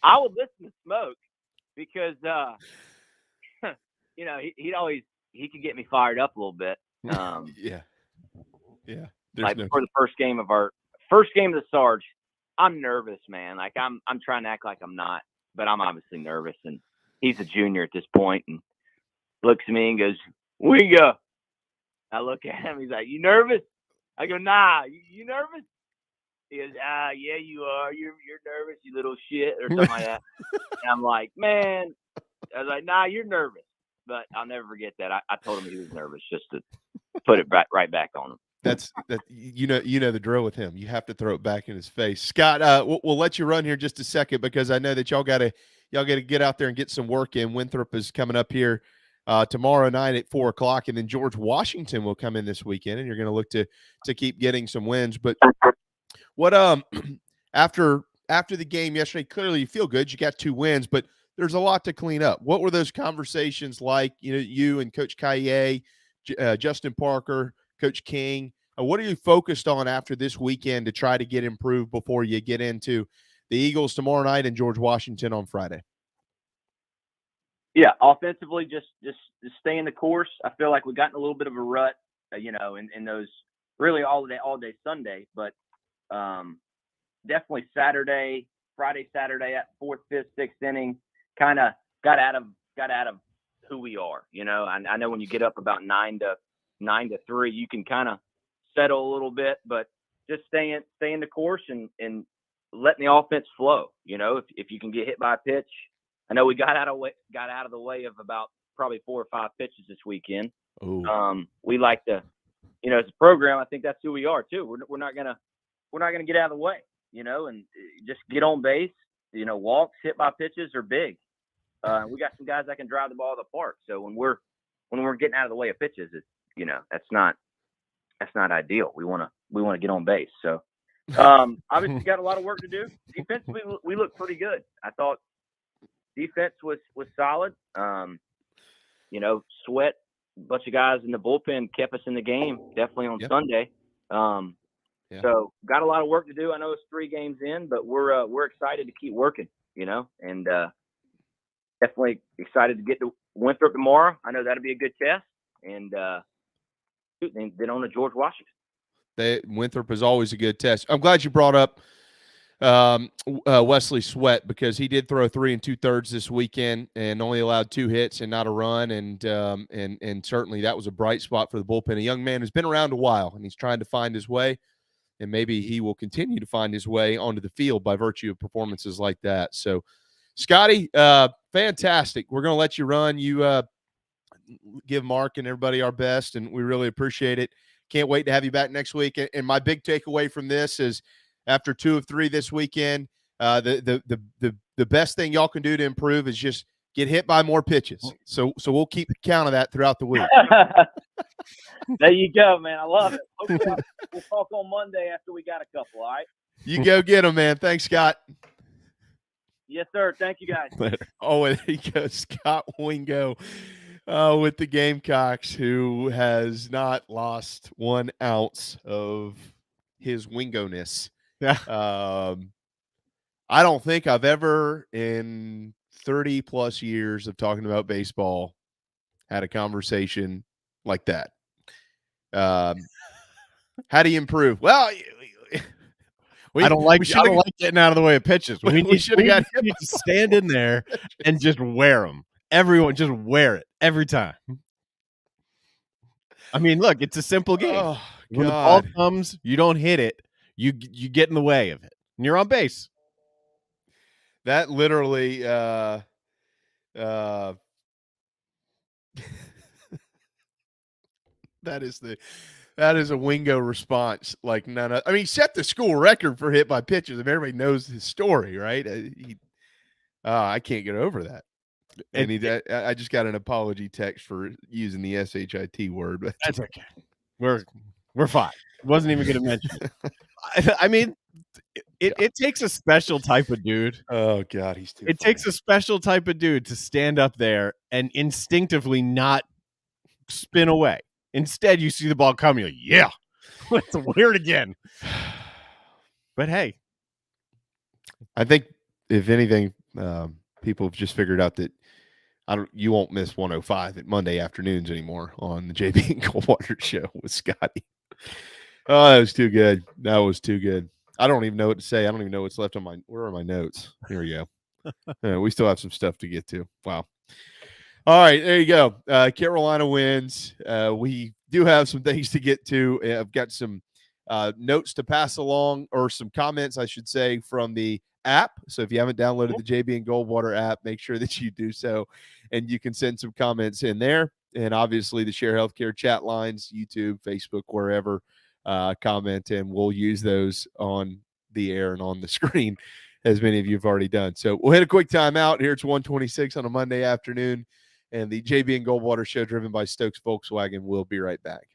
I would listen to Smoke because, he could get me fired up a little bit.
Yeah.
Like before the first game of the Sarge. I'm nervous, man. Like I'm trying to act like I'm not, but I'm obviously nervous. And he's a junior at this point, and looks at me and goes, "Wingo." I look at him. He's like, "You nervous?" I go, "Nah, you nervous?" He goes, "Yeah, you are. You're nervous, you little shit," or something like that. And I'm like, "Man," I was like, "Nah, you're nervous." But I'll never forget that. I told him he was nervous just to put it right back on him.
That's you know the drill with him. You have to throw it back in his face. Scott, we'll let you run here just a second, because I know that y'all got to get out there and get some work in. Winthrop is coming up here tomorrow night at 4 o'clock, and then George Washington will come in this weekend, and you're going to look to keep getting some wins. But what after the game yesterday, clearly you feel good. You got 2 wins, but there's a lot to clean up. What were those conversations like? You and Coach Kaye, Justin Parker, Coach King, what are you focused on after this weekend to try to get improved before you get into the Eagles tomorrow night and George Washington on Friday?
Yeah, offensively, just staying the course. I feel like we've gotten a little bit of a rut, in those really all day Sunday, but definitely Friday, Saturday at 4th, 5th, 6th inning, kind of got out of who we are. I know when you get up about 9 to 3, you can kind of settle a little bit, but just staying the course and letting the offense flow. If you can get hit by a pitch, I know we got out of the way of about probably 4 or 5 pitches this weekend. We like to, as a program, I think that's who we are too. We're not gonna get out of the way, and just get on base. Walks, hit by pitches are big. We got some guys that can drive the ball to the park. So when we're getting out of the way of pitches, it's, that's not ideal. We want to get on base. So obviously got a lot of work to do. Defensively, we look pretty good. I thought defense was solid. Sweat, a bunch of guys in the bullpen kept us in the game, definitely on Sunday. So got a lot of work to do. I know it's 3 games in, but we're excited to keep working, and definitely excited to get to Winthrop tomorrow. I know that'll be a good test. And then on to George Washington.
Winthrop is always a good test. I'm glad you brought up Wesley Sweat, because he did throw 3 2/3 this weekend and only allowed 2 hits and not a run. And certainly that was a bright spot for the bullpen. A young man who's been around a while, and he's trying to find his way, and maybe he will continue to find his way onto the field by virtue of performances like that. So, Scotty, fantastic. We're going to let you run. You give Mark and everybody our best, and we really appreciate it. Can't wait to have you back next week. And my big takeaway from this is, after 2 of 3 this weekend, the best thing y'all can do to improve is just get hit by more pitches. So we'll keep count of that throughout the week.
There you go, man. I love it. Okay, we'll talk on Monday after we got a couple. All right.
You go get them, man. Thanks, Scott.
Yes, sir. Thank you, guys.
Later. Oh, and there you go, Scott Wingo. With the Gamecocks, who has not lost 1 ounce of his Wingo-ness. I don't think I've ever, in 30-plus years of talking about baseball, had a conversation like that. How do you improve? Well,
I don't like getting out of the way of pitches.
We should have got him
to stand in there and just wear them. Everyone just wear it every time. I mean, look, it's a simple game.
Oh,
when the ball comes, you don't hit it. You get in the way of it, and you're on base.
That literally that is a Wingo response like none of. I mean, he set the school record for hit by pitches, and everybody knows his story, right? I can't get over that. And I just got an apology text for using the SHIT word, but
that's okay. We're fine. Wasn't even going to mention it. I mean, it takes a special type of dude.
Oh God, he's too.
It takes a special type of dude to stand up there and instinctively not spin away. Instead, you see the ball coming. You're like, yeah, it's weird again. But hey,
I think if anything, people have just figured out that you won't miss 105 at Monday afternoons anymore on the JB and Goldwater show with Scotty. Oh, that was too good. That was too good. I don't even know what to say. I don't even know what's left on where are my notes? Here we go. We still have some stuff to get to. Wow. All right, there you go. Carolina wins. We do have some things to get to. I've got some notes to pass along, or some comments, I should say, from the app. So if you haven't downloaded the JB and Goldwater app, make sure that you do so, and you can send some comments in there. And obviously the Share Healthcare chat lines, YouTube, Facebook, wherever, comment, and we'll use those on the air and on the screen, as many of you have already done. So we'll hit a quick timeout. Here it's 1:26 on a Monday afternoon, and the JB and Goldwater show, driven by Stokes Volkswagen. We'll be right back.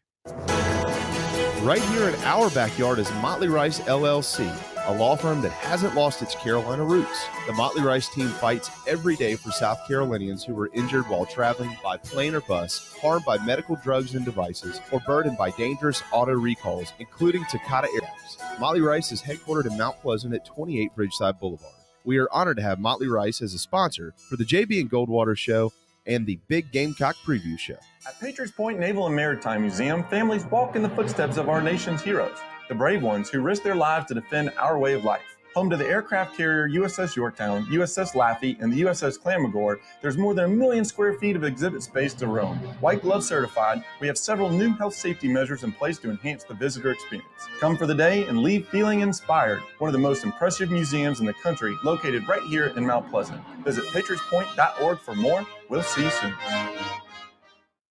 Right here in our backyard is Motley Rice LLC, a law firm that hasn't lost its Carolina roots. The Motley Rice team fights every day for South Carolinians who were injured while traveling by plane or bus, harmed by medical drugs and devices, or burdened by dangerous auto recalls, including Takata Airbags. Motley Rice is headquartered in Mount Pleasant at 28 Bridgeside Boulevard. We are honored to have Motley Rice as a sponsor for the JB and Goldwater show and the Big Gamecock Preview Show.
At Patriots Point Naval and Maritime Museum, families walk in the footsteps of our nation's heroes, the brave ones who risk their lives to defend our way of life. Home to the aircraft carrier USS Yorktown, USS Laffey, and the USS Clamagore, there's more than 1 million square feet of exhibit space to roam. White Glove certified, we have several new health safety measures in place to enhance the visitor experience. Come for the day and leave feeling inspired. One of the most impressive museums in the country, located right here in Mount Pleasant. Visit patriotspoint.org for more. We'll see you soon.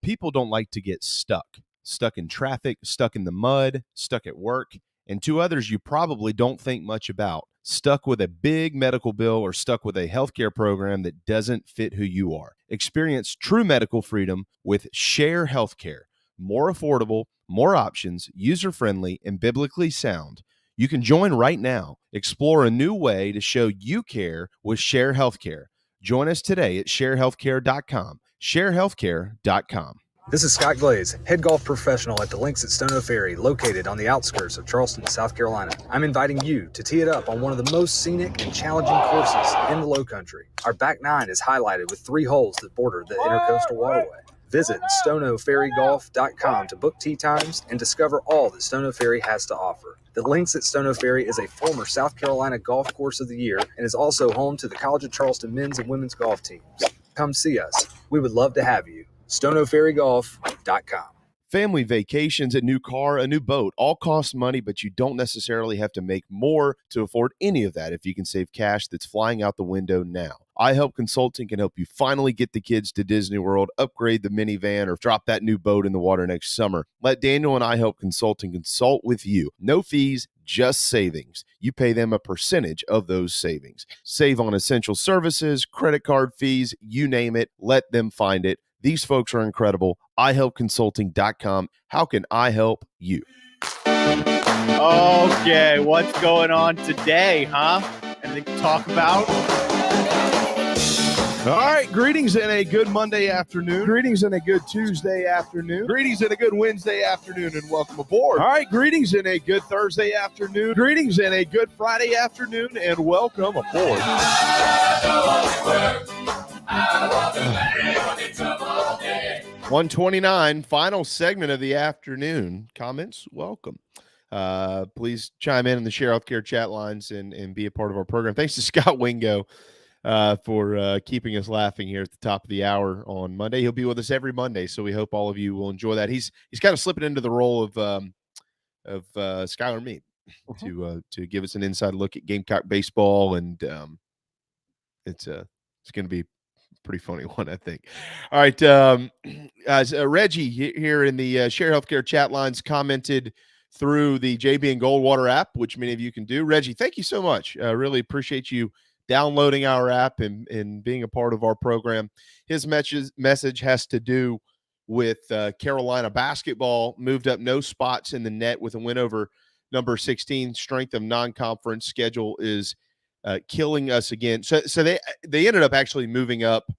People don't like to get stuck in traffic, stuck in the mud, stuck at work, and to others you probably don't think much about, stuck with a big medical bill or stuck with a healthcare program that doesn't fit who you are. Experience true medical freedom with Share Healthcare. More affordable, more options, user-friendly, and biblically sound. You can join right now. Explore a new way to show you care with Share Healthcare. Join us today at sharehealthcare.com. sharehealthcare.com.
This is Scott Glaze, head golf professional at the Links at Stono Ferry, located on the outskirts of Charleston, South Carolina. I'm inviting you to tee it up on one of the most scenic and challenging courses in the Lowcountry. Our back nine is highlighted with 3 holes that border the Intercoastal Waterway. Visit stonoferrygolf.com to book tee times and discover all that Stono Ferry has to offer. The Links at Stono Ferry is a former South Carolina Golf Course of the Year and is also home to the College of Charleston men's and women's golf teams. Come see us. We would love to have you. stonoferrygolf.com.
Family vacations, a new car, a new boat, all cost money, but you don't necessarily have to make more to afford any of that if you can save cash that's flying out the window now. iHelp Consulting can help you finally get the kids to Disney World, upgrade the minivan, or drop that new boat in the water next summer. Let Daniel and iHelp Consulting consult with you. No fees, just savings. You pay them a percentage of those savings. Save on essential services, credit card fees, you name it. Let them find it. These folks are incredible. iHelpConsulting.com. How can I help you?
Okay, what's going on today, huh? Anything to talk about?
All right, greetings and a good Monday afternoon. Greetings and a good Tuesday afternoon. Greetings and a good Wednesday afternoon, and welcome aboard. All right, greetings and a good Thursday afternoon. Greetings and a good Friday afternoon, and welcome aboard. 129, final segment of the afternoon. Comments, welcome. Please chime in the Share Healthcare chat lines and be a part of our program. Thanks to Scott Wingo for keeping us laughing here at the top of the hour on Monday. He'll be with us every Monday, so we hope all of you will enjoy that. He's kind of slipping into the role of Skylar Mead to give us an inside look at Gamecock baseball, and it's going to be pretty funny one, I think. All right. Reggie here in the Share Healthcare chat lines commented through the JB and Goldwater app, which many of you can do. Reggie, thank you so much. I really appreciate you downloading our app and being a part of our program. His message has to do with Carolina basketball, moved up no spots in the net with a win over number 16. Strength of non-conference schedule is killing us again. So they ended up actually moving up.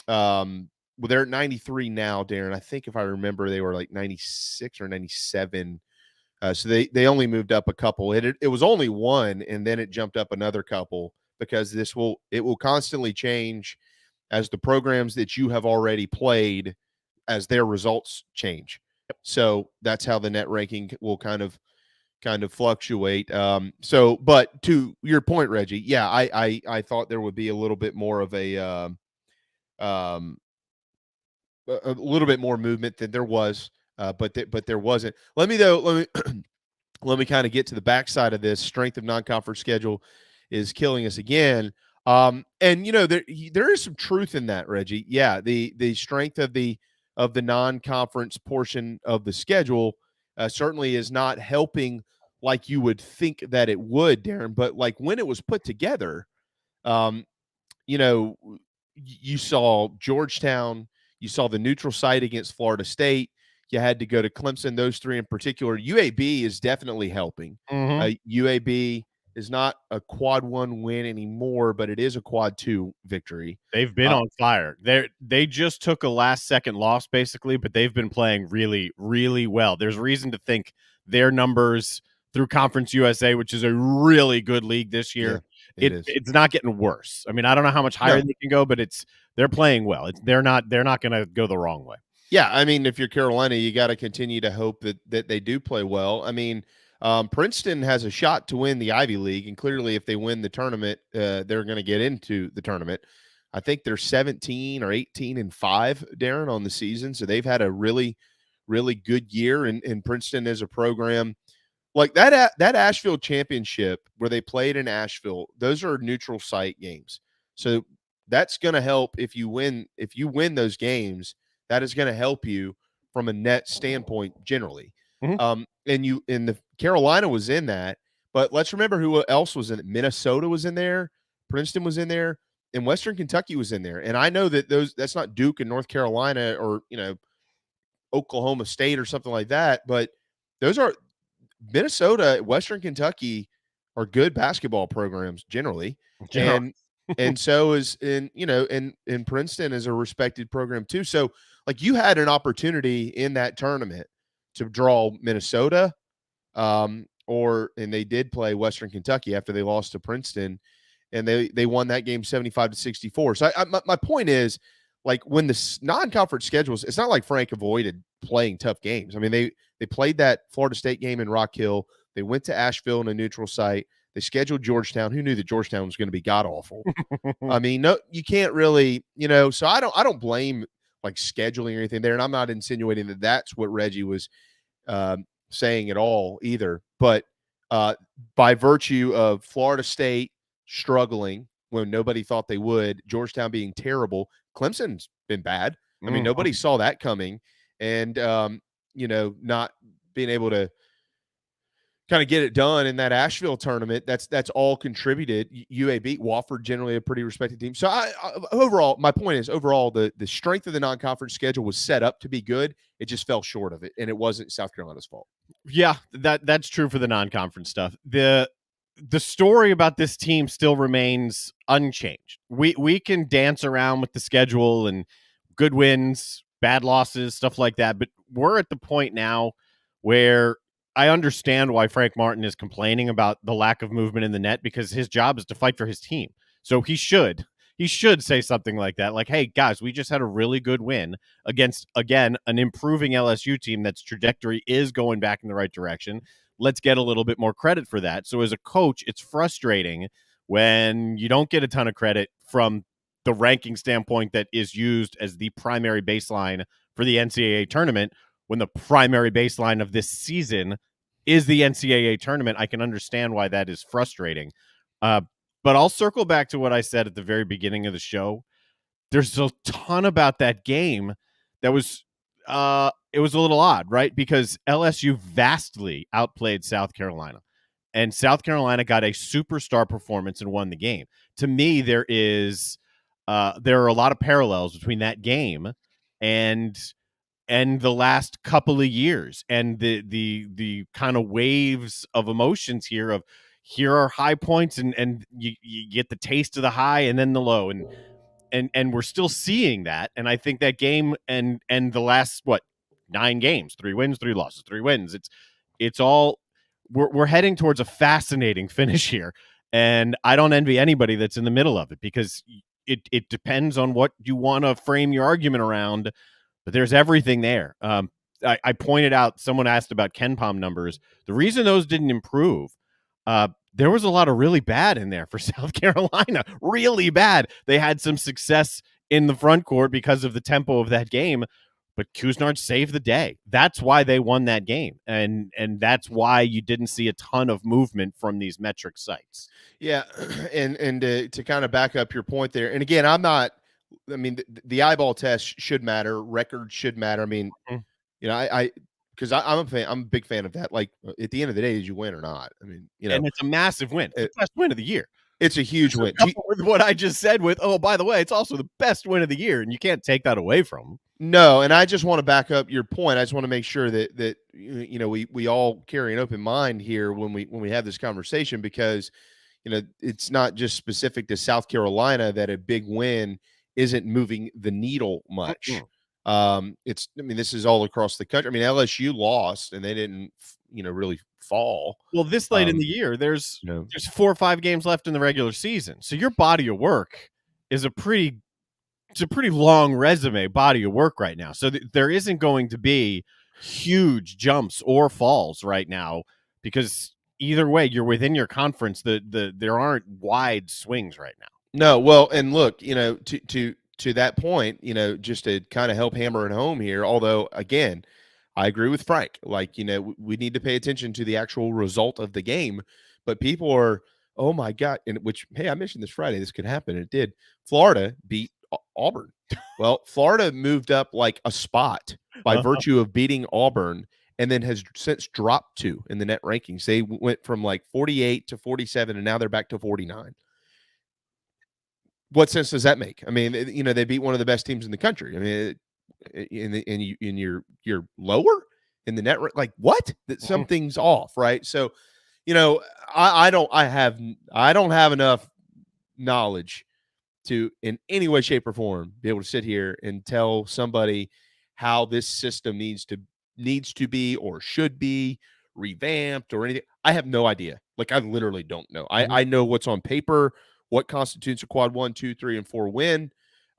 Well, they're at 93 now, Darren. I think if I remember, they were like 96 or 97. So they only moved up a couple. It was only one, and then it jumped up another couple because it will constantly change as the programs that you have already played as their results change. So that's how the net ranking will kind of fluctuate. But to your point, Reggie, yeah, I thought there would be a little bit more of a little bit more movement than there was, but there wasn't. Let me let me kind of get to the backside of this. Strength of non-conference schedule is killing us again. And there is some truth in that, Reggie. Yeah, the strength of the non-conference portion of the schedule certainly is not helping like you would think that it would, Darren. But like when it was put together, you saw Georgetown, you saw the neutral site against Florida State. You had to go to Clemson. Those three in particular. UAB is definitely helping. UAB is not a quad 1 win anymore, but it is a quad 2 victory.
They've been on fire. They just took a last-second loss, basically, but they've been playing really, really well. There's reason to think their numbers through Conference USA, which is a really good league this year, it's not getting worse. I mean, I don't know how much higher they can go, but they're playing well. They're not going to go the wrong way.
Yeah, I mean, if you're Carolina, you got to continue to hope that they do play well. I mean, Princeton has a shot to win the Ivy League, and clearly if they win the tournament, they're going to get into the tournament. I think they're 17 or 18-5, Darren, on the season, so they've had a really, really good year, and Princeton is a program like that Asheville championship where they played in Asheville. Those are neutral site games, so that's going to help if you win those games. That is going to help you from a net standpoint generally. And the Carolina was in that, but let's remember who else was in it. Minnesota was in there, Princeton was in there, and Western Kentucky was in there. And I know that that's not Duke and North Carolina or Oklahoma State or something like that, but those are Minnesota, Western Kentucky are good basketball programs generally. And so is in Princeton is a respected program too. So like you had an opportunity in that tournament to draw Minnesota, and they did play Western Kentucky after they lost to Princeton, and they won that game 75-64. So my point is, like when the non-conference schedules, it's not like Frank avoided playing tough games. I mean, they played that Florida State game in Rock Hill. They went to Asheville in a neutral site. They scheduled Georgetown. Who knew that Georgetown was going to be god awful? I mean, no, you can't really, so I don't blame like scheduling or anything there. And I'm not insinuating that that's what Reggie was saying at all either. But by virtue of Florida State struggling when nobody thought they would, Georgetown being terrible, Clemson's been bad. I mean, nobody saw that coming. And, not being able to kind of get it done in that Asheville tournament, that's all contributed. UAB, Wofford, generally a pretty respected team. So overall, my point is the strength of the non-conference schedule was set up to be good. It just fell short of it, and it wasn't South Carolina's fault.
Yeah, that's true for the non-conference stuff. The story about this team still remains unchanged. We can dance around with the schedule and good wins, bad losses, stuff like that, but we're at the point now where I understand why Frank Martin is complaining about the lack of movement in the net, because his job is to fight for his team. So he should he should say something like that. Like, hey, guys, we just had a really good win against, again, an improving LSU team that's trajectory is going back in the right direction. Let's get a little bit more credit for that. So as a coach, it's frustrating when you don't get a ton of credit from the ranking standpoint that is used as the primary baseline for the NCAA tournament, when the primary baseline of this season is the NCAA tournament. I can understand why that is frustrating. But I'll circle back to what I said at the very beginning of the show. There's a ton about that game that was it was a little odd, right? Because LSU vastly outplayed South Carolina, and South Carolina got a superstar performance and won the game. To me, there are a lot of parallels between that game and the last couple of years, and the kind of waves of emotions here of here are high points and you get the taste of the high and then the low, and we're still seeing that. And I think that game and the last 9 games, 3 wins, 3 losses, 3 wins, it's all we're heading towards a fascinating finish here, and I don't envy anybody that's in the middle of it, because it depends on what you want to frame your argument around, but there's everything there. I pointed out, someone asked about KenPom numbers. The reason those didn't improve, there was a lot of really bad in there for South Carolina, really bad. They had some success in the front court because of the tempo of that game, but Couisnard saved the day. That's why they won that game, and that's why you didn't see a ton of movement from these metric sites.
Yeah, and to kind of back up your point there, and again, the eyeball test should matter, records should matter. I mean, because I'm a fan, I'm a big fan of that. Like, at the end of the day, did you win or not? I mean,
and it's a massive win. It's the best win of the year.
It's a huge win.
With what I just said, by the way, it's also the best win of the year, and you can't take that away from them.
No, and I just want to back up your point. I just want to make sure that we all carry an open mind here when we have this conversation, because it's not just specific to South Carolina that a big win isn't moving the needle much. This is all across the country. I mean, LSU lost and they didn't really fall.
Well, this late in the year, there's 4 or 5 games left in the regular season, so your body of work is a pretty long resume body of work right now. So there isn't going to be huge jumps or falls right now, because either way, you're within your conference. There aren't wide swings right now.
No, well, and look, to that point, just to kind of help hammer it home here, although, again, I agree with Frank. Like, we need to pay attention to the actual result of the game. But people are, oh, my God, hey, I mentioned this Friday. This could happen. And it did. Florida beat Auburn. Well, Florida moved up like a spot by virtue of beating Auburn, and then has since dropped 2 in the net rankings. They went from like 48 to 47, and now they're back to 49. What sense does that make? I mean, they beat one of the best teams in the country. I mean, you're lower in the net, like what? That something's off, right? So, I don't have enough knowledge to, in any way, shape, or form, be able to sit here and tell somebody how this system needs to be or should be revamped or anything. I have no idea. Like, I literally don't know. I know what's on paper, what constitutes a quad 1, 2, 3, and 4 win.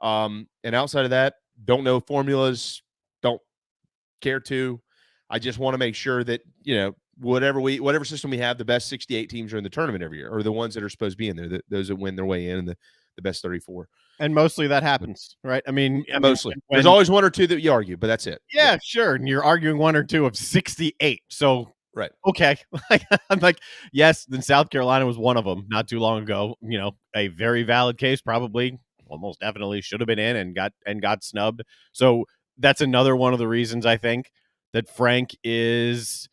And outside of that, don't know formulas, don't care to. I just want to make sure that, whatever system we have, the best 68 teams are in the tournament every year, or the ones that are supposed to be in there, those that win their way in, and the best 34.
And mostly that happens, right? I mean,
mostly. There's always 1 or 2 that you argue, but that's it.
Yeah, sure. And you're arguing 1 or 2 of 68. So,
right.
Okay. I'm like, yes, then South Carolina was one of them not too long ago. A very valid case, probably almost definitely should have been in and got snubbed. So that's another one of the reasons I think that Frank is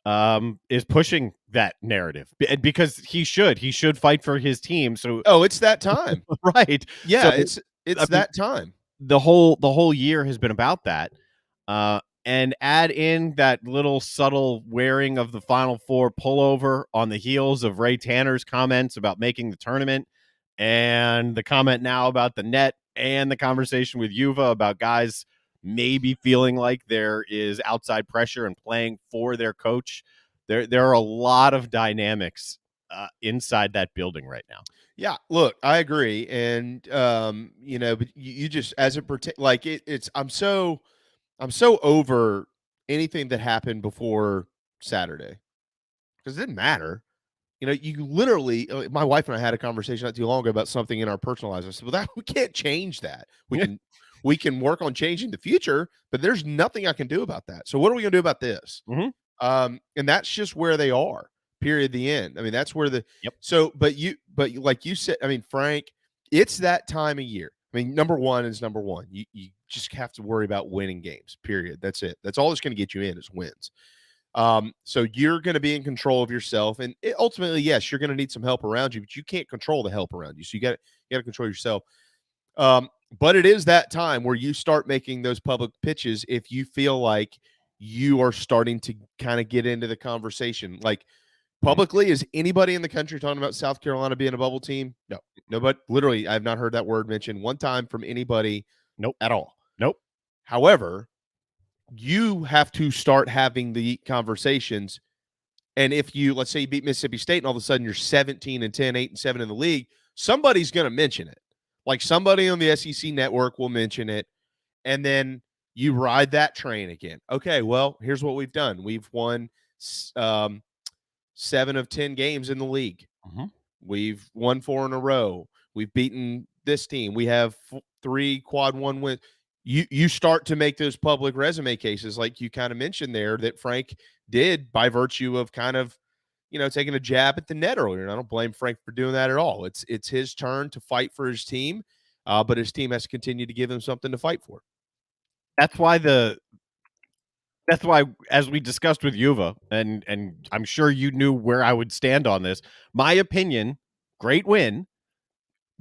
pushing that narrative, because he should fight for his team. So
it's that time.
Right.
Yeah,
so,
it's that time.
The whole year has been about that. And add in that little subtle wearing of the Final Four pullover on the heels of Ray Tanner's comments about making the tournament, and the comment now about the net, and the conversation with Yuva about guys maybe feeling like there is outside pressure and playing for their coach. There are a lot of dynamics inside that building right now.
Yeah, look, I agree, and but you just as it pertains, like it's I'm so over anything that happened before Saturday because it didn't matter. You literally, my wife and I had a conversation not too long ago about something in our personal lives. I said, well, we can't change that. We can work on changing the future, but there's nothing I can do about that. So what are we going to do about this?
Mm-hmm.
And that's just where they are. Period. The end. I mean, that's where So, but like you said, I mean, Frank, it's that time of year. I mean, number one is number one. You just have to worry about winning games. Period. That's it. That's all that's going to get you in is wins. So you're going to be in control of yourself, and ultimately, yes, you're going to need some help around you, but you can't control the help around you. So you got to control yourself. But it is that time where you start making those public pitches if you feel like you are starting to kind of get into the conversation. Like publicly, is anybody in the country talking about South Carolina being a bubble team? No, nobody. Literally, I have not heard that word mentioned one time from anybody.
Nope,
at all.
Nope.
However, you have to start having the conversations. And if you, let's say you beat Mississippi State and all of a sudden you're 17-10, 8-7 in the league, somebody's going to mention it. Like somebody on the SEC network will mention it. And then you ride that train again. Okay, well, here's what we've done. We've won 7 of 10 games in the league.
Mm-hmm.
We've won 4 in a row. We've beaten this team. We have 3 quad 1 wins. You start to make those public resume cases like you kind of mentioned there that Frank did by virtue of kind of, taking a jab at the net earlier. And I don't blame Frank for doing that at all. It's his turn to fight for his team, but his team has to continue to give him something to fight for.
That's why as we discussed with Yuva, and I'm sure you knew where I would stand on this, my opinion, great win.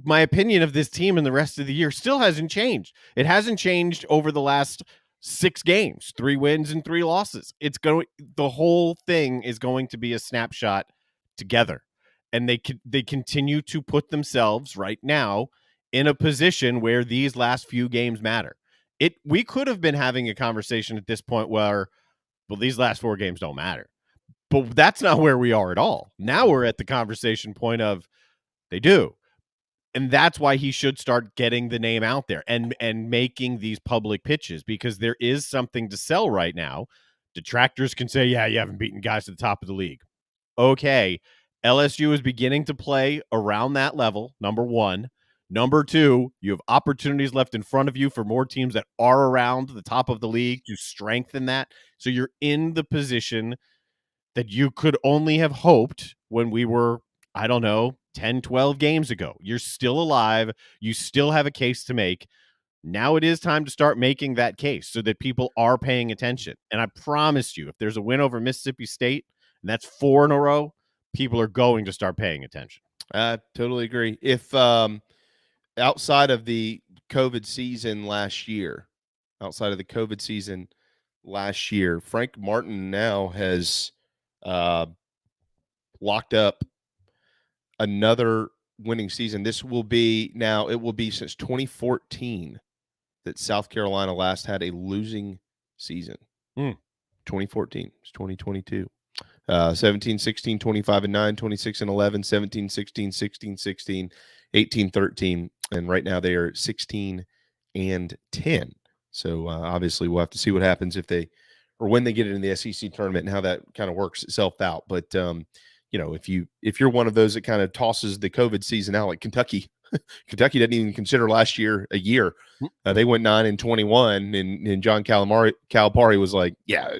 My opinion of this team in the rest of the year still hasn't changed. It hasn't changed over the last 6 games, 3 wins and 3 losses. The whole thing is going to be a snapshot together. And they continue to put themselves right now in a position where these last few games matter. We could have been having a conversation at this point where, well, these last 4 games don't matter. But that's not where we are at all. Now we're at the conversation point of they do. And that's why he should start getting the name out there and making these public pitches, because there is something to sell right now. Detractors can say, yeah, you haven't beaten guys at the top of the league. Okay, LSU is beginning to play around that level, number one. Number two, you have opportunities left in front of you for more teams that are around the top of the league to strengthen that. So you're in the position that you could only have hoped when we were, 10, 12 games ago. You're still alive. You still have a case to make. Now it is time to start making that case so that people are paying attention. And I promise you, if there's a win over Mississippi State, and that's 4 in a row, people are going to start paying attention.
I totally agree. If outside of the COVID season last year, Frank Martin now has locked up another winning season. It will be since 2014 that South Carolina last had a losing season. 2014. It's 2022. 17-16, 25-9, 26-11, 17-16, 16-16, 18-13, and right now they are 16-10. So obviously we'll have to see what happens when they get into the SEC tournament and how that kind of works itself out. But if you're one of those that kind of tosses the COVID season out, like Kentucky didn't even consider last year a year. They went 9-21, and John Calipari was like, yeah,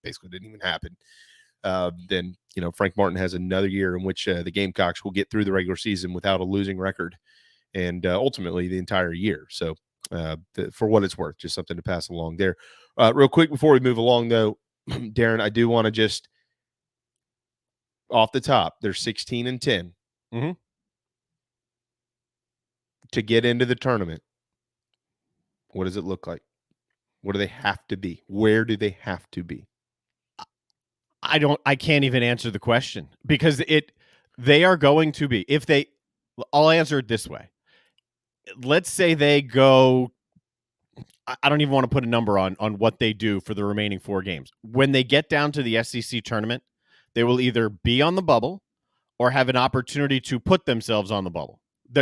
basically didn't even happen. Then Frank Martin has another year in which the Gamecocks will get through the regular season without a losing record, and ultimately the entire year. So for what it's worth, just something to pass along there. Real quick before we move along, though, Darren, I do want to just off the top, they're 16-10
mm-hmm.
to get into the tournament. What does it look like? What do they have to be? Where do they have to be?
I can't even answer the question because they are going to be, I'll answer it this way. Let's say they go, I don't even want to put a number on what they do for the remaining 4 games. When they get down to the SEC tournament, they will either be on the bubble or have an opportunity to put themselves on the bubble.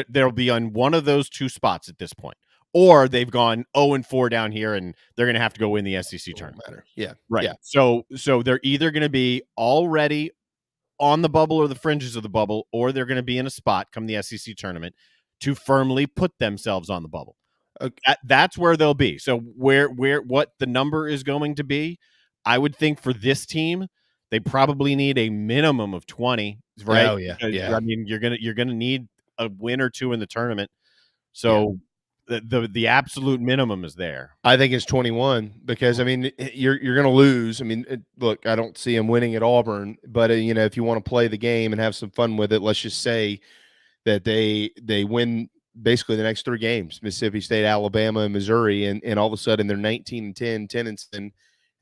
They'll be on one of those two spots at this point. Or they've gone 0-4 down here, and they're going to have to go win the SEC tournament.
Yeah,
right.
Yeah.
So they're either going to be already on the bubble or the fringes of the bubble, or they're going to be in a spot come the SEC tournament to firmly put themselves on the bubble. Okay. That's where they'll be. So what the number is going to be, I would think for this team, they probably need a minimum of 20, right?
Oh yeah,
because, I mean, you're gonna need a win or two in the tournament. So the absolute minimum is there.
I think it's 21 because I mean you're going to lose. I mean, look, I don't see them winning at Auburn, but if you want to play the game and have some fun with it, let's just say that they win basically the next 3 games: Mississippi State, Alabama, and Missouri, and all of a sudden they're 19-10, 10-10,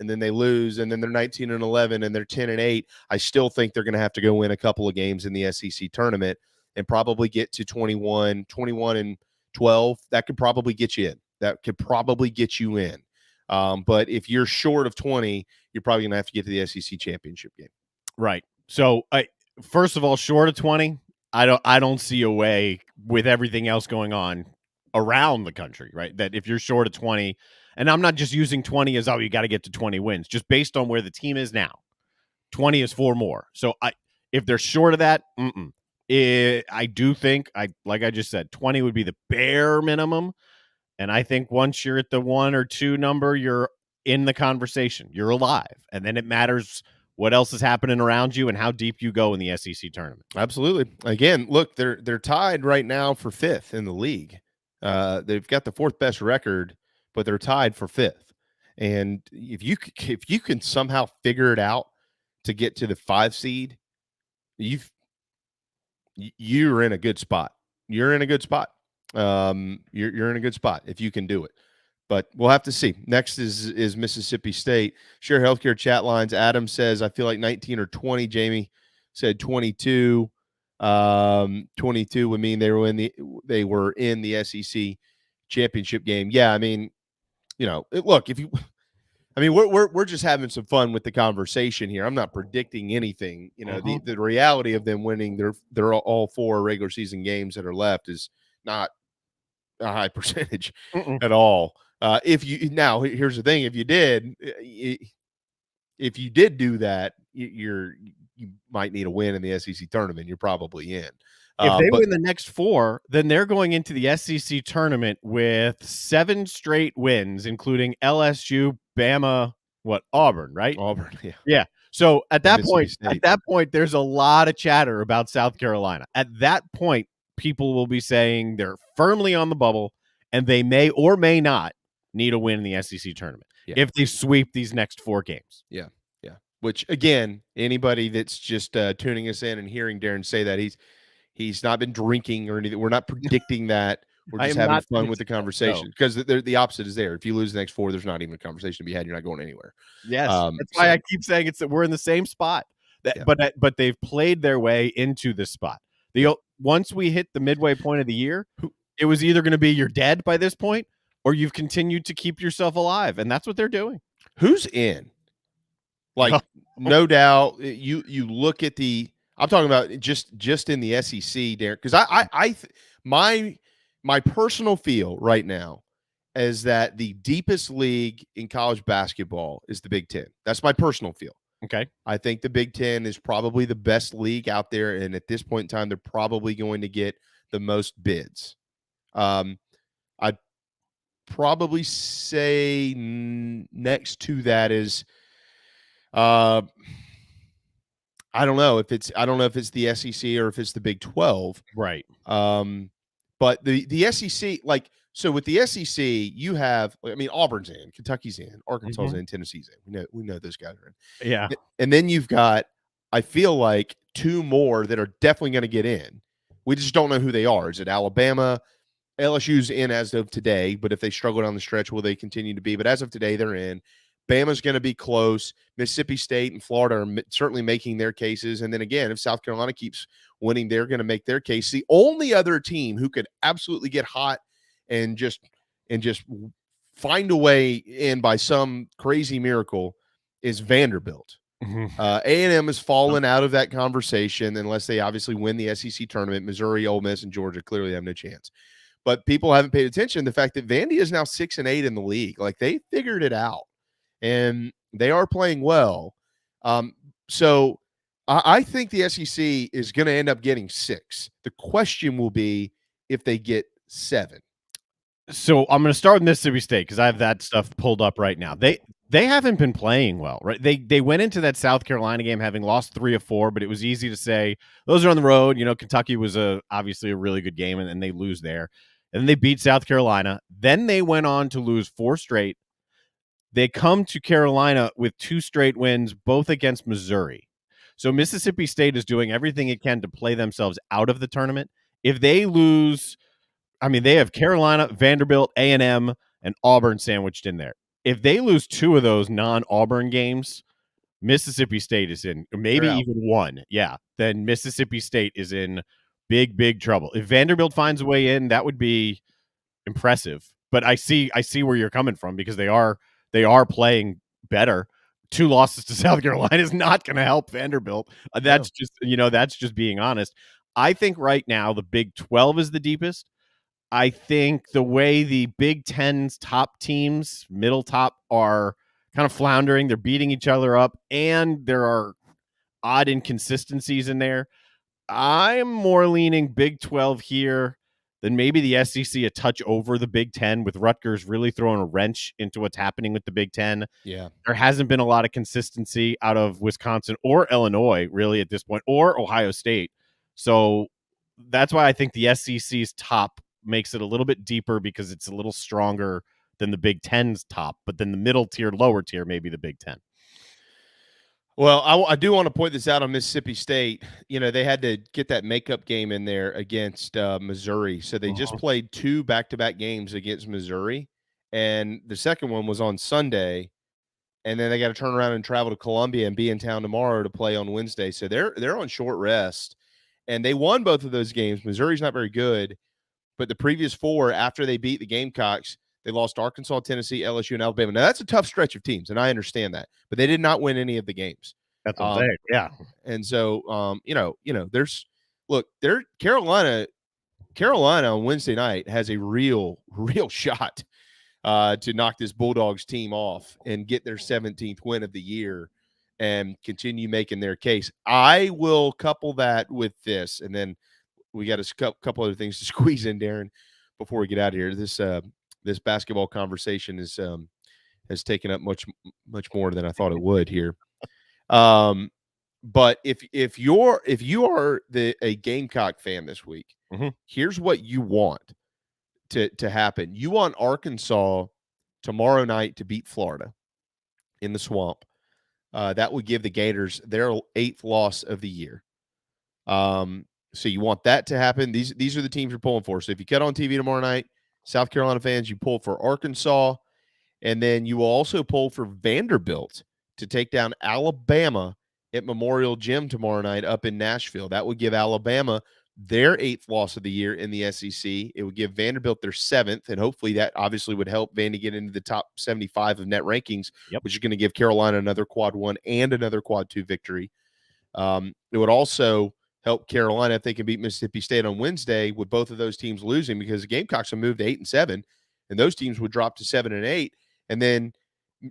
and then they lose, and then they're 19-11, and they're 10-8. I still think they're going to have to go win a couple of games in the SEC tournament and probably get to 21 and 12. That could probably get you in. But if you're short of 20, you're probably going to have to get to the SEC championship game.
Right. So first of all, short of 20, I don't see a way with everything else going on around the country, right? That if you're short of 20, and I'm not just using 20 as, you got to get to 20 wins, just based on where the team is now. 20 is 4 more. So if they're short of that, I do think, like I just said, 20 would be the bare minimum. And I think once you're at the 1 or 2 number, you're in the conversation. You're alive. And then it matters what else is happening around you and how deep you go in the SEC tournament.
Absolutely. Again, look, they're tied right now for 5th in the league. They've got the 4th best record, but they're tied for 5th. And if you can somehow figure it out to get to the 5 seed, you're in a good spot. You're in a good spot. You're in a good spot if you can do it. But we'll have to see. Next is Mississippi State. Share Healthcare chat lines. Adam says, I feel like 19 or 20. Jamie said 22. 22 would mean they were in the SEC championship game. Yeah, I mean, look, we're just having some fun with the conversation here. I'm not predicting anything. The reality of them winning their all 4 regular season games that are left is not a high percentage at all. Here's the thing: if you did do that, you might need a win in the SEC tournament. You're probably in.
If they win the next 4, then they're going into the SEC tournament with 7 straight wins, including LSU, Bama, Auburn, right?
Auburn, yeah.
Yeah. So at that point, there's a lot of chatter about South Carolina. At that point, people will be saying they're firmly on the bubble, and they may or may not need a win in the SEC tournament if they sweep these next 4 games.
Yeah. Which, again, anybody that's just tuning us in and hearing Darren say that, he's not been drinking or anything. We're not predicting that. We're just having fun with the conversation because the opposite is there. If you lose the next 4, there's not even a conversation to be had. You're not going anywhere.
Yes, that's why I keep saying we're in the same spot. But they've played their way into this spot. Once we hit the midway point of the year, it was either going to be you're dead by this point, or you've continued to keep yourself alive, and that's what they're doing.
Who's in? No doubt. You look at I'm talking about just in the SEC, Derek, because my personal feel right now is that the deepest league in college basketball is the Big Ten. That's my personal feel.
Okay.
I think the Big Ten is probably the best league out there, and at this point in time, they're probably going to get the most bids. I'd probably say next to that is I don't know if it's the SEC or if it's the Big 12.
Right.
But the SEC, so with the SEC, you have, Auburn's in, Kentucky's in, Arkansas's in, Tennessee's in. We know those guys are in.
Yeah.
And then you've got, I feel like 2 more that are definitely going to get in. We just don't know who they are. Is it Alabama? LSU's in as of today, but if they struggle down the stretch, will they continue to be? But as of today, they're in. Bama's going to be close. Mississippi State and Florida are certainly making their cases. And then again, if South Carolina keeps winning, they're going to make their case. The only other team who could absolutely get hot and just find a way in by some crazy miracle is Vanderbilt. A&M has fallen out of that conversation unless they obviously win the SEC tournament. Missouri, Ole Miss, and Georgia clearly have no chance. But people haven't paid attention to the fact that Vandy is now 6-8 in the league. Like, they figured it out, and they are playing well. So I think the SEC is going to end up getting 6. The question will be if they get 7.
So I'm going to start with Mississippi State because I have that stuff pulled up right now. They haven't been playing well, right? They went into that South Carolina game having lost 3 of 4, but it was easy to say those are on the road. You know, Kentucky was obviously a really good game, and they lose there. And then they beat South Carolina. Then they went on to lose 4 straight. They come to Carolina with 2 straight wins, both against Missouri. So Mississippi State is doing everything it can to play themselves out of the tournament. If they lose, I mean, they have Carolina, Vanderbilt, A&M, and Auburn sandwiched in there. If they lose 2 of those non-Auburn games, Mississippi State is in, maybe even 1. Yeah, then Mississippi State is in big, big trouble. If Vanderbilt finds a way in, that would be impressive. But I see where you're coming from because they are playing better. 2 losses to South Carolina is not going to help Vanderbilt. That's just being honest. I think right now the Big 12 is the deepest. I think the way the Big Ten's top teams, middle top, are kind of floundering, they're beating each other up, and there are odd inconsistencies in there. I'm more leaning Big 12 here than maybe the SEC a touch over the Big 10, with Rutgers really throwing a wrench into what's happening with the Big 10.
Yeah.
There hasn't been a lot of consistency out of Wisconsin or Illinois really at this point, or Ohio State. So that's why I think the SEC's top makes it a little bit deeper because it's a little stronger than the Big Ten's top, but then the middle tier, lower tier, maybe the Big 10.
Well, I do want to point this out on Mississippi State. You know, they had to get that makeup game in there against Missouri. So they just played 2 back-to-back games against Missouri. And the second one was on Sunday. And then they got to turn around and travel to Columbia and be in town tomorrow to play on Wednesday. So they're on short rest. And they won both of those games. Missouri's not very good. But the previous 4, after they beat the Gamecocks, they lost Arkansas, Tennessee, LSU, and Alabama. Now, that's a tough stretch of teams, and I understand that. But they did not win any of the games.
That's what I'm saying. Yeah.
And so, Carolina on Wednesday night has a real shot to knock this Bulldogs team off and get their 17th win of the year and continue making their case. I will couple that with this, and then we got a couple other things to squeeze in, Darren, before we get out of here. This basketball conversation has taken up much more than I thought it would here. But if you are a Gamecock fan this week, here's what you want to happen. You want Arkansas tomorrow night to beat Florida in the Swamp. That would give the Gators their 8th loss of the year. So you want that to happen. These are the teams you're pulling for. So if you cut on TV tomorrow night, South Carolina fans, you pull for Arkansas, and then you will also pull for Vanderbilt to take down Alabama at Memorial Gym tomorrow night up in Nashville. That would give Alabama their 8th loss of the year in the SEC. It would give Vanderbilt their 7th, and hopefully that obviously would help Vandy get into the top 75 of net rankings, which is going to give Carolina another quad 1 and another quad 2 victory. It would also help Carolina if they can beat Mississippi State on Wednesday with both of those teams losing, because the Gamecocks have moved to 8-7, and those teams would drop to 7-8. And then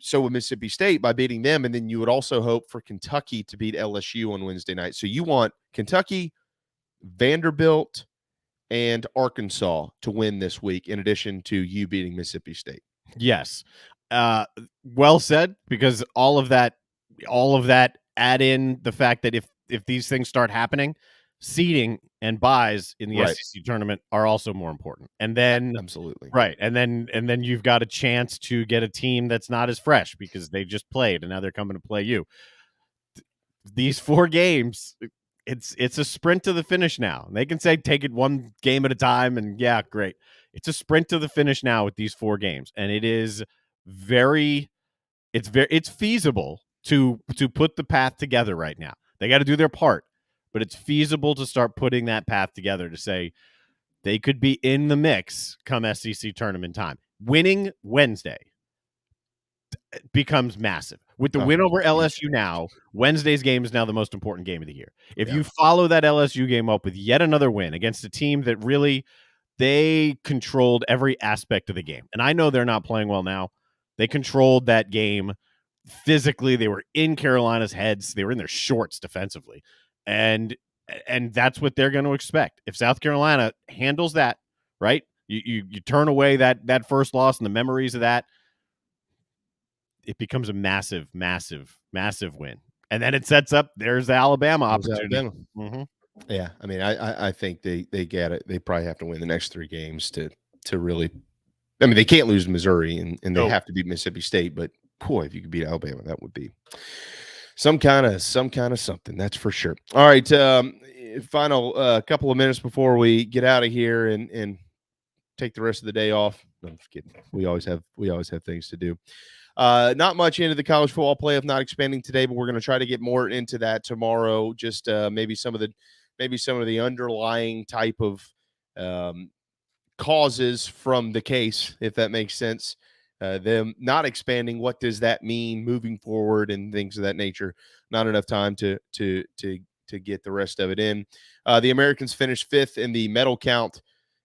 so would Mississippi State by beating them. And then you would also hope for Kentucky to beat LSU on Wednesday night. So you want Kentucky, Vanderbilt, and Arkansas to win this week, in addition to you beating Mississippi State.
Yes. Well said, because all of that add in the fact that if these things start happening, seeding and buys in the SEC tournament are also more important. And then
absolutely
right. And then you've got a chance to get a team that's not as fresh because they just played and now they're coming to play you. These 4 games, it's a sprint to the finish now. They can say take it one game at a time, and yeah, great. It's a sprint to the finish now with these 4 games, and it is it's feasible to put the path together right now. They got to do their part, but it's feasible to start putting that path together to say they could be in the mix come SEC tournament time. Winning Wednesday becomes massive. With the win over LSU now, Wednesday's game is now the most important game of the year. If you follow that LSU game up with yet another win against a team that really they controlled every aspect of the game. And I know they're not playing well now. They controlled that game physically. They were in Carolina's heads. They were in their shorts defensively. And that's what they're going to expect. If South Carolina handles that, right? You turn away that first loss and the memories of that, it becomes a massive, massive, massive win. And then it sets up, there's the Alabama opportunity.
Mm-hmm. Yeah, I mean, I think they get it. They probably have to win the next 3 games to really. I mean, they can't lose to Missouri, and they have to beat Mississippi State. But boy, if you could beat Alabama, that would be some kind of something. That's for sure. All right, final couple of minutes before we get out of here and take the rest of the day off. No, I'm just kidding. We always have things to do. Not much into the college football playoff, not expanding today, but we're going to try to get more into that tomorrow. Just maybe some of the underlying type of causes from the case, if that makes sense. Them not expanding, what does that mean moving forward and things of that nature? Not enough time to get the rest of it in. The Americans finished 5th in the medal count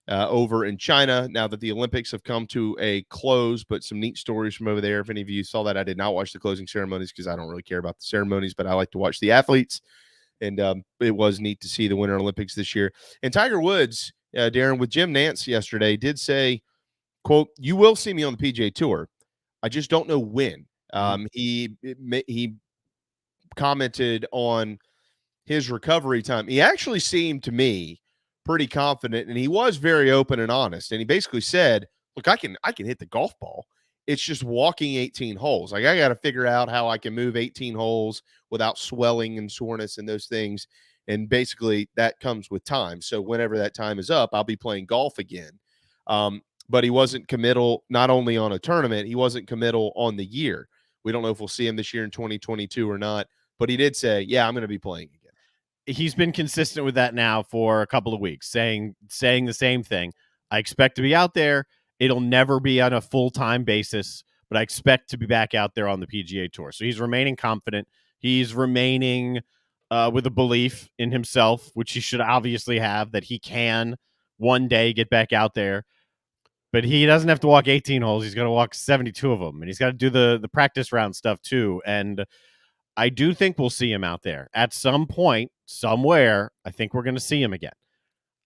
over in China now that the Olympics have come to a close, but some neat stories from over there. If any of you saw that, I did not watch the closing ceremonies because I don't really care about the ceremonies, but I like to watch the athletes. And it was neat to see the Winter Olympics this year. And Tiger Woods, Darren, with Jim Nantz yesterday, did say, quote, "You will see me on the PGA Tour. I just don't know when." He commented on his recovery time. He actually seemed to me pretty confident, and he was very open and honest. And he basically said, "Look, I can hit the golf ball. It's just walking 18 holes. Like, I got to figure out how I can move 18 holes without swelling and soreness and those things. And basically, that comes with time. So whenever that time is up, I'll be playing golf again." But he wasn't committal not only on a tournament, he wasn't committal on the year. We don't know if we'll see him this year in 2022 or not. But he did say, "Yeah, I'm going to be playing again."
He's been consistent with that now for a couple of weeks, saying the same thing. I expect to be out there. It'll never be on a full-time basis, but I expect to be back out there on the PGA Tour. So he's remaining confident. He's remaining with a belief in himself, which he should obviously have, that he can one day get back out there. But he doesn't have to walk 18 holes. He's going to walk 72 of them, and he's got to do the practice round stuff too. And I do think we'll see him out there at some point, somewhere. I think we're going to see him again.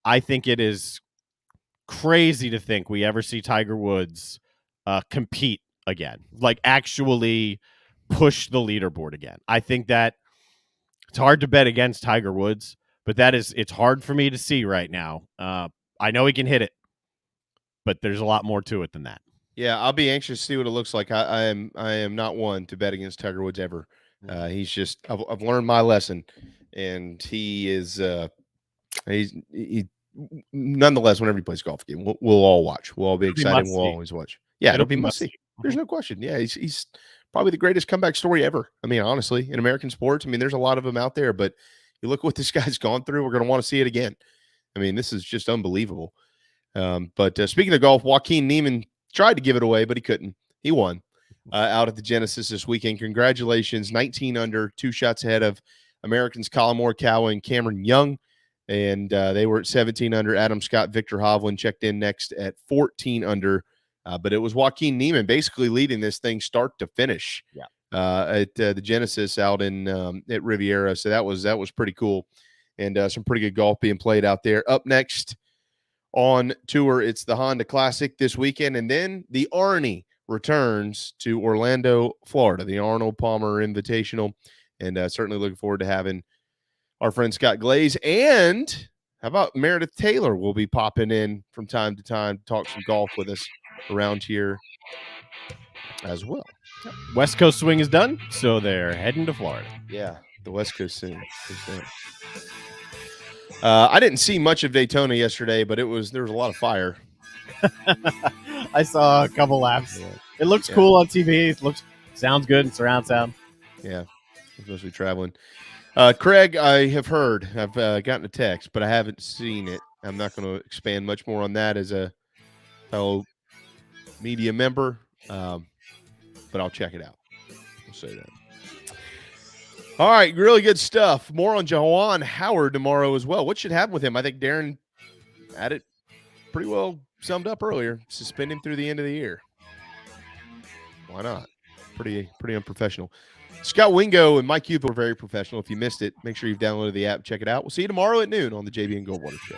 I think it is crazy to think we ever see Tiger Woods compete again, like actually push the leaderboard again. I think that it's hard to bet against Tiger Woods, but it's hard for me to see right now. I know he can hit it, but there's a lot more to it than that.
Yeah, I'll be anxious to see what it looks like. I am not one to bet against Tiger Woods ever. He's just I've learned my lesson, and he is he nonetheless. Whenever he plays golf game, we'll all watch. We'll all be excited. We'll always watch. Yeah, it'll be must see. There's no question. Yeah, he's probably the greatest comeback story ever. I mean, honestly, in American sports, I mean, there's a lot of them out there, but you look what this guy's gone through. We're going to want to see it again. I mean, this is just unbelievable. But speaking of golf, Joaquin Niemann tried to give it away, but he couldn't. He won out at the Genesis this weekend. Congratulations. 19 under, 2 shots ahead of Americans Colin Morikawa and Cameron Young. And they were at 17 under. Adam Scott, Victor Hovland checked in next at 14 under. But it was Joaquin Niemann basically leading this thing start to finish at the Genesis out in at Riviera. So that was pretty cool. And some pretty good golf being played out there. Up next on tour, it's the Honda Classic this weekend. And then the Arnie returns to Orlando, Florida, the Arnold Palmer Invitational. And certainly looking forward to having our friend Scott Glaze. And how about Meredith Taylor will be popping in from time to time to talk some golf with us around here as well.
West Coast swing is done, so they're heading to Florida.
Yeah, the West Coast swing is done. I didn't see much of Daytona yesterday, but there was a lot of fire.
I saw a couple laps. Yeah. It looks cool on TV. It sounds good in surround sound.
Yeah, especially traveling. Craig, I have heard. I've gotten a text, but I haven't seen it. I'm not going to expand much more on that as a fellow media member, but I'll check it out. say that. All right, really good stuff. More on Juwan Howard tomorrow as well. What should happen with him? I think Darren had it pretty well summed up earlier. Suspend him through the end of the year. Why not? Pretty unprofessional. Scott Wingo and Mike Cupid were very professional. If you missed it, make sure you've downloaded the app. Check it out. We'll see you tomorrow at noon on the JB and Goldwater Show.